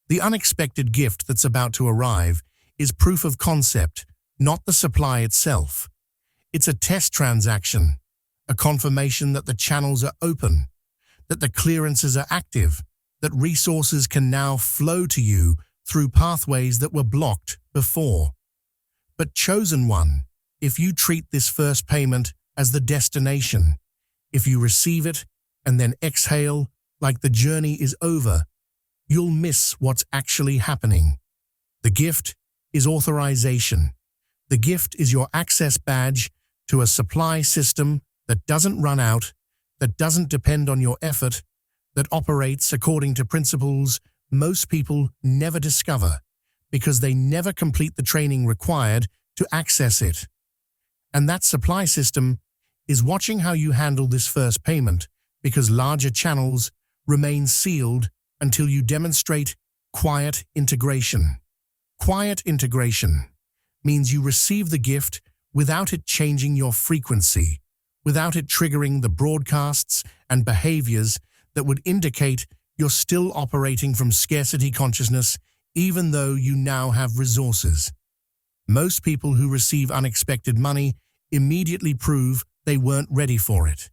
The unexpected gift that's about to arrive is proof of concept, not the supply itself. It's a test transaction, a confirmation that the channels are open, that the clearances are active, that resources can now flow to you through pathways that were blocked before. But chosen one, if you treat this first payment as the destination, if you receive it and then exhale like the journey is over, you'll miss what's actually happening. The gift is authorization. The gift is your access badge to a supply system that doesn't run out, that doesn't depend on your effort, that operates according to principles most people never discover because they never complete the training required to access it. And that supply system is watching how you handle this first payment because larger channels remain sealed until you demonstrate quiet integration. Quiet integration means you receive the gift without it changing your frequency, without it triggering the broadcasts and behaviors that would indicate you're still operating from scarcity consciousness even though you now have resources. Most people who receive unexpected money immediately prove they weren't ready for it.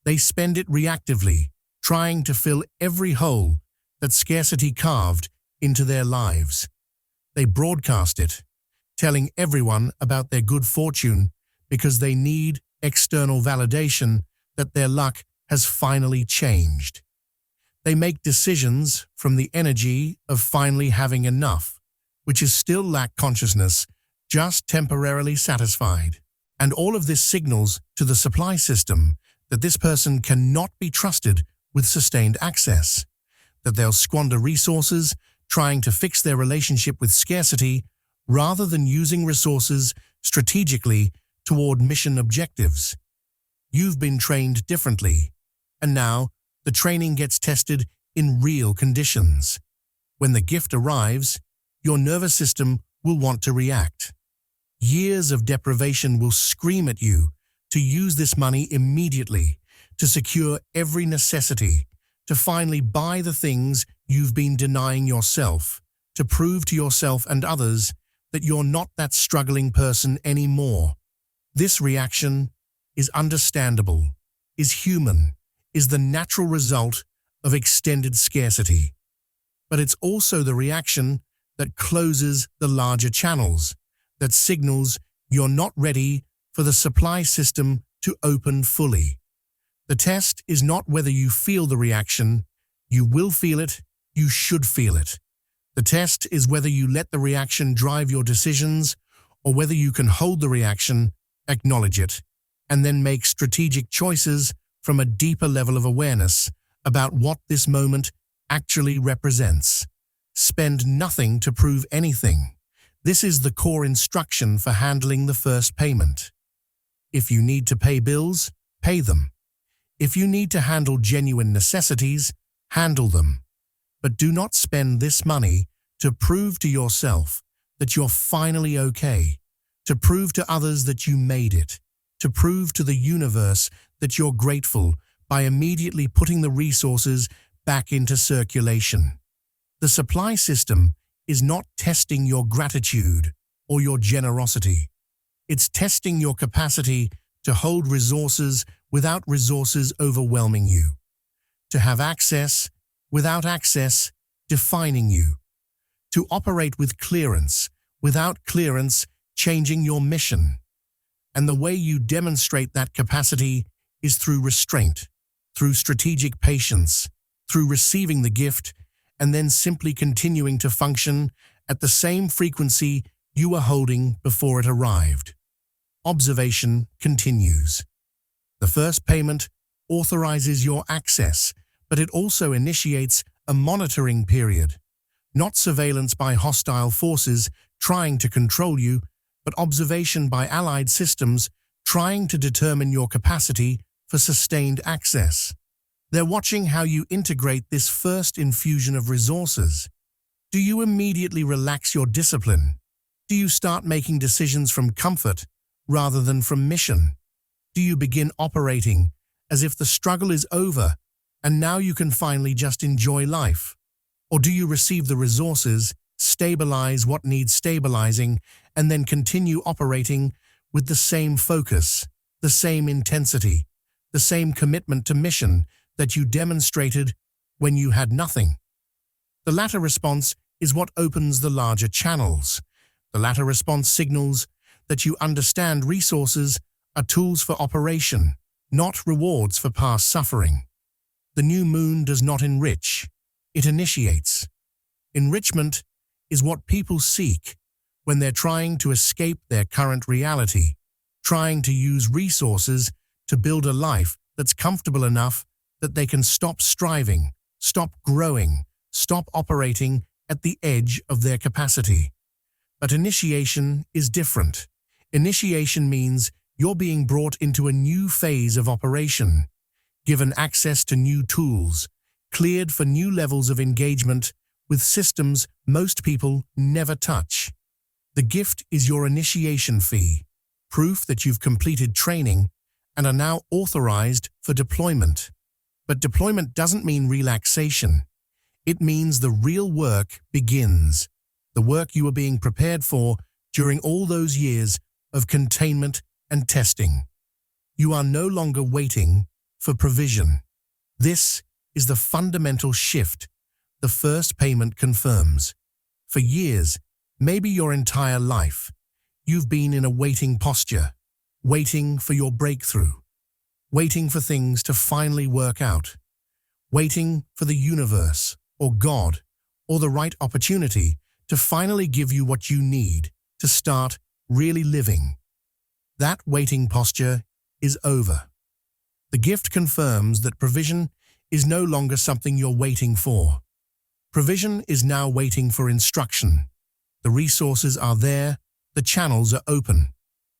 They spend it reactively, trying to fill every hole that scarcity carved into their lives. They broadcast it, telling everyone about their good fortune because they need external validation that their luck has finally changed. They make decisions from the energy of finally having enough, which is still lack consciousness, just temporarily satisfied. And all of this signals to the supply system that this person cannot be trusted with sustained access, that they'll squander resources trying to fix their relationship with scarcity rather than using resources strategically toward mission objectives. You've been trained differently, and now the training gets tested in real conditions. When the gift arrives, your nervous system will want to react. Years of deprivation will scream at you to use this money immediately, to secure every necessity, to finally buy the things you've been denying yourself, to prove to yourself and others that you're not that struggling person anymore. This reaction is understandable, is human, is the natural result of extended scarcity. But it's also the reaction that closes the larger channels, that signals you're not ready for the supply system to open fully. The test is not whether you feel the reaction. You will feel it. You should feel it. The test is whether you let the reaction drive your decisions or whether you can hold the reaction, acknowledge it, and then make strategic choices from a deeper level of awareness about what this moment actually represents. Spend nothing to prove anything. This is the core instruction for handling the first payment. If you need to pay bills, pay them. If you need to handle genuine necessities, handle them. But do not spend this money to prove to yourself that you're finally okay, to prove to others that you made it, to prove to the universe that you're grateful by immediately putting the resources back into circulation. The supply system is not testing your gratitude or your generosity. It's testing your capacity to hold resources without resources overwhelming you, to have access without access defining you, to operate with clearance without clearance changing your mission. And the way you demonstrate that capacity is through restraint, through strategic patience, through receiving the gift and then simply continuing to function at the same frequency you were holding before it arrived. Observation continues. The first payment authorizes your access, but it also initiates a monitoring period. Not surveillance by hostile forces trying to control you, but observation by allied systems trying to determine your capacity for sustained access. They're watching how you integrate this first infusion of resources. Do you immediately relax your discipline? Do you start making decisions from comfort rather than from mission? Do you begin operating as if the struggle is over and now you can finally just enjoy life? Or do you receive the resources, stabilize what needs stabilizing, and then continue operating with the same focus, the same intensity, the same commitment to mission that you demonstrated when you had nothing? The latter response is what opens the larger channels. The latter response signals that you understand resources are tools for operation, not rewards for past suffering. The new moon does not enrich, it initiates. Enrichment is what people seek when they're trying to escape their current reality, trying to use resources to build a life that's comfortable enough that they can stop striving, stop growing, stop operating at the edge of their capacity. But initiation is different. Initiation means you're being brought into a new phase of operation, given access to new tools, cleared for new levels of engagement with systems most people never touch. The gift is your initiation fee, proof that you've completed training and are now authorized for deployment. But deployment doesn't mean relaxation. It means the real work begins, the work you were being prepared for during all those years of containment and testing. You are no longer waiting for provision. This is the fundamental shift the first payment confirms. For years, maybe your entire life, you've been in a waiting posture, waiting for your breakthrough, waiting for things to finally work out, waiting for the universe or God or the right opportunity to finally give you what you need to start really living. That waiting posture is over. The gift confirms that provision is no longer something you're waiting for. Provision is now waiting for instruction. The resources are there, the channels are open,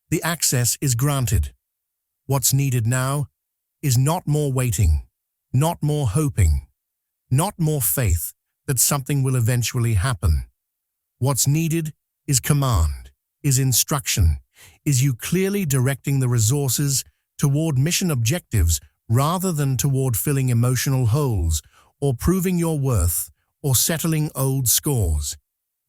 the access is granted. What's needed now is not more waiting, not more hoping, not more faith that something will eventually happen. What's needed is command, is instruction, is you clearly directing the resources toward mission objectives rather than toward filling emotional holes or proving your worth or settling old scores.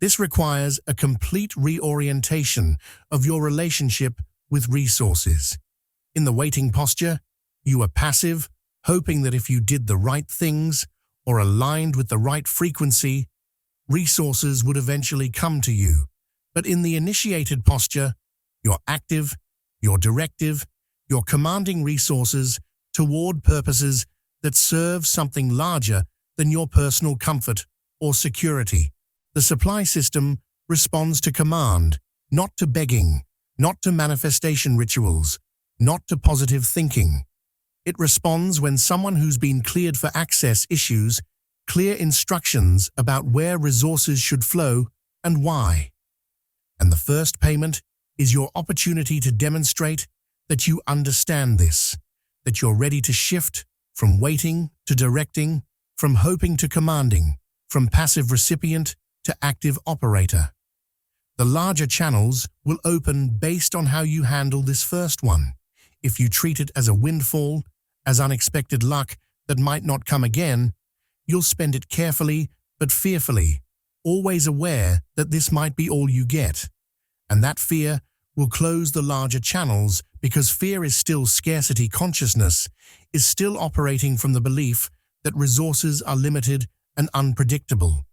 This requires a complete reorientation of your relationship with resources. In the waiting posture, you are passive, hoping that if you did the right things or aligned with the right frequency, resources would eventually come to you. But in the initiated posture, you're active, you're directive, you're commanding resources toward purposes that serve something larger than your personal comfort or security. The supply system responds to command, not to begging, not to manifestation rituals, not to positive thinking. It responds when someone who's been cleared for access issues clear instructions about where resources should flow and why. And the first payment is your opportunity to demonstrate that you understand this, that you're ready to shift from waiting to directing, from hoping to commanding, from passive recipient to active operator. The larger channels will open based on how you handle this first one. If you treat it as a windfall, as unexpected luck that might not come again, you'll spend it carefully but fearfully, always aware that this might be all you get. And that fear will close the larger channels because fear is still scarcity consciousness, is still operating from the belief that resources are limited and unpredictable.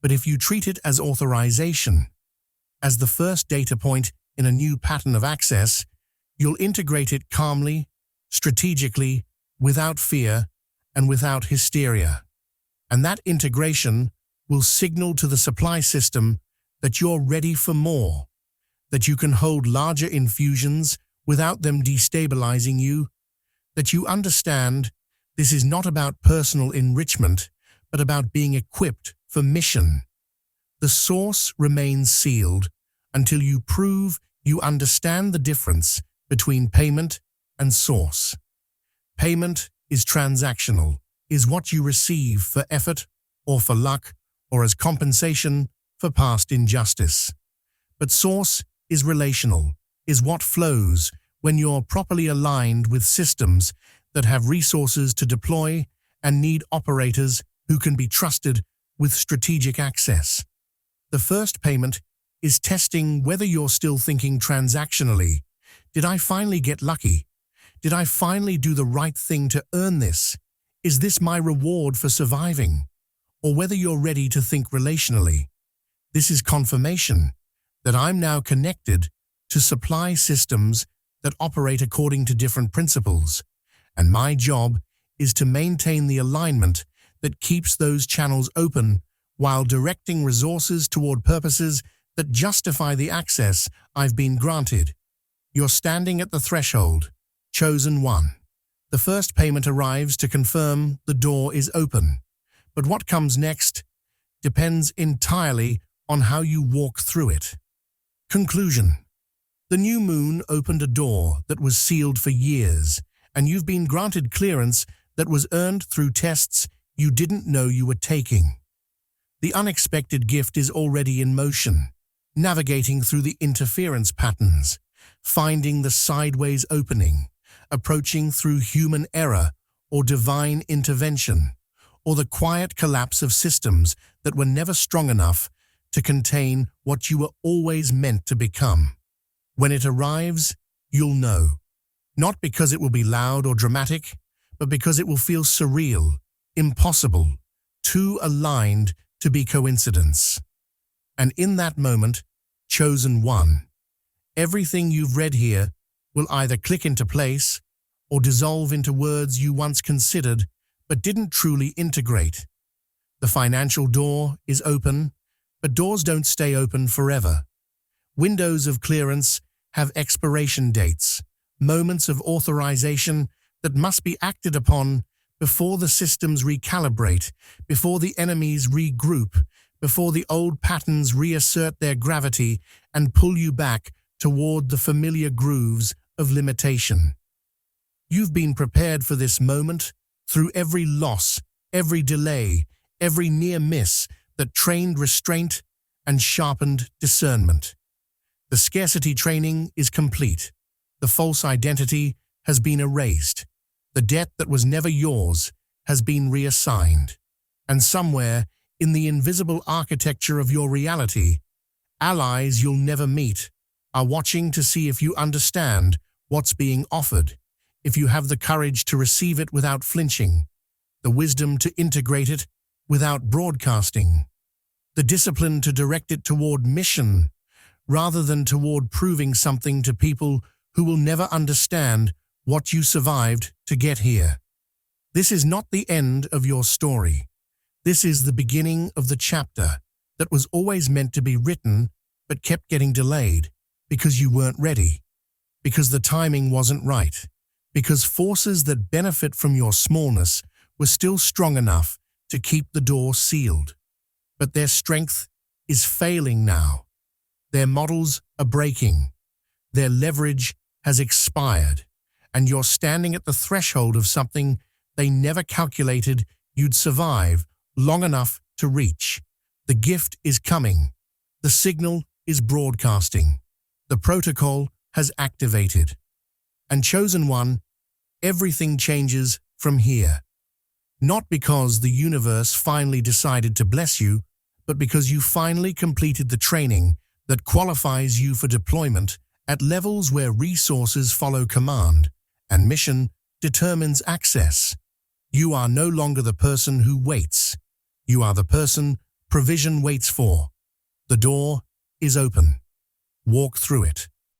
But if you treat it as authorization, as the first data point in a new pattern of access, you'll integrate it calmly, strategically, without fear, and without hysteria. And that integration will signal to the supply system that you're ready for more, that you can hold larger infusions without them destabilizing you, that you understand this is not about personal enrichment, but about being equipped for mission. The source remains sealed until you prove you understand the difference between payment and source. Payment is transactional, is what you receive for effort or for luck or as compensation for past injustice. But source is relational, is what flows when you're properly aligned with systems that have resources to deploy and need operators who can be trusted with strategic access. The first payment is testing whether you're still thinking transactionally. Did I finally get lucky? Did I finally do the right thing to earn this? Is this my reward for surviving? Or whether you're ready to think relationally. This is confirmation that I'm now connected to supply systems that operate according to different principles, and my job is to maintain the alignment that keeps those channels open while directing resources toward purposes that justify the access I've been granted. You're standing at the threshold, chosen one. The first payment arrives to confirm the door is open, but what comes next depends entirely on how you walk through it. Conclusion. The new moon opened a door that was sealed for years, and you've been granted clearance that was earned through tests you didn't know you were taking. The unexpected gift is already in motion, navigating through the interference patterns, finding the sideways opening, approaching through human error or divine intervention, or the quiet collapse of systems that were never strong enough to contain what you were always meant to become. When it arrives, you'll know. Not because it will be loud or dramatic, but because it will feel surreal, impossible, too aligned to be coincidence. And in that moment, chosen one, everything you've read here will either click into place or dissolve into words you once considered but didn't truly integrate. The financial door is open, but doors don't stay open forever. Windows of clearance have expiration dates, moments of authorization that must be acted upon before the systems recalibrate, before the enemies regroup, before the old patterns reassert their gravity and pull you back toward the familiar grooves of limitation. You've been prepared for this moment through every loss, every delay, every near miss that trained restraint and sharpened discernment. The scarcity training is complete. The false identity has been erased. The debt that was never yours has been reassigned. And somewhere in the invisible architecture of your reality, allies you'll never meet are watching to see if you understand what's being offered, if you have the courage to receive it without flinching, the wisdom to integrate it without broadcasting, the discipline to direct it toward mission rather than toward proving something to people who will never understand what you survived to get here. This is not the end of your story. This is the beginning of the chapter that was always meant to be written but kept getting delayed because you weren't ready, because the timing wasn't right, because forces that benefit from your smallness were still strong enough to keep the door sealed. But their strength is failing now. Their models are breaking. Their leverage has expired, and you're standing at the threshold of something they never calculated you'd survive long enough to reach. The gift is coming. The signal is broadcasting. The protocol has activated. And chosen one, everything changes from here. Not because the universe finally decided to bless you, but because you finally completed the training that qualifies you for deployment at levels where resources follow command and mission determines access. You are no longer the person who waits. You are the person provision waits for. The door is open. Walk through it.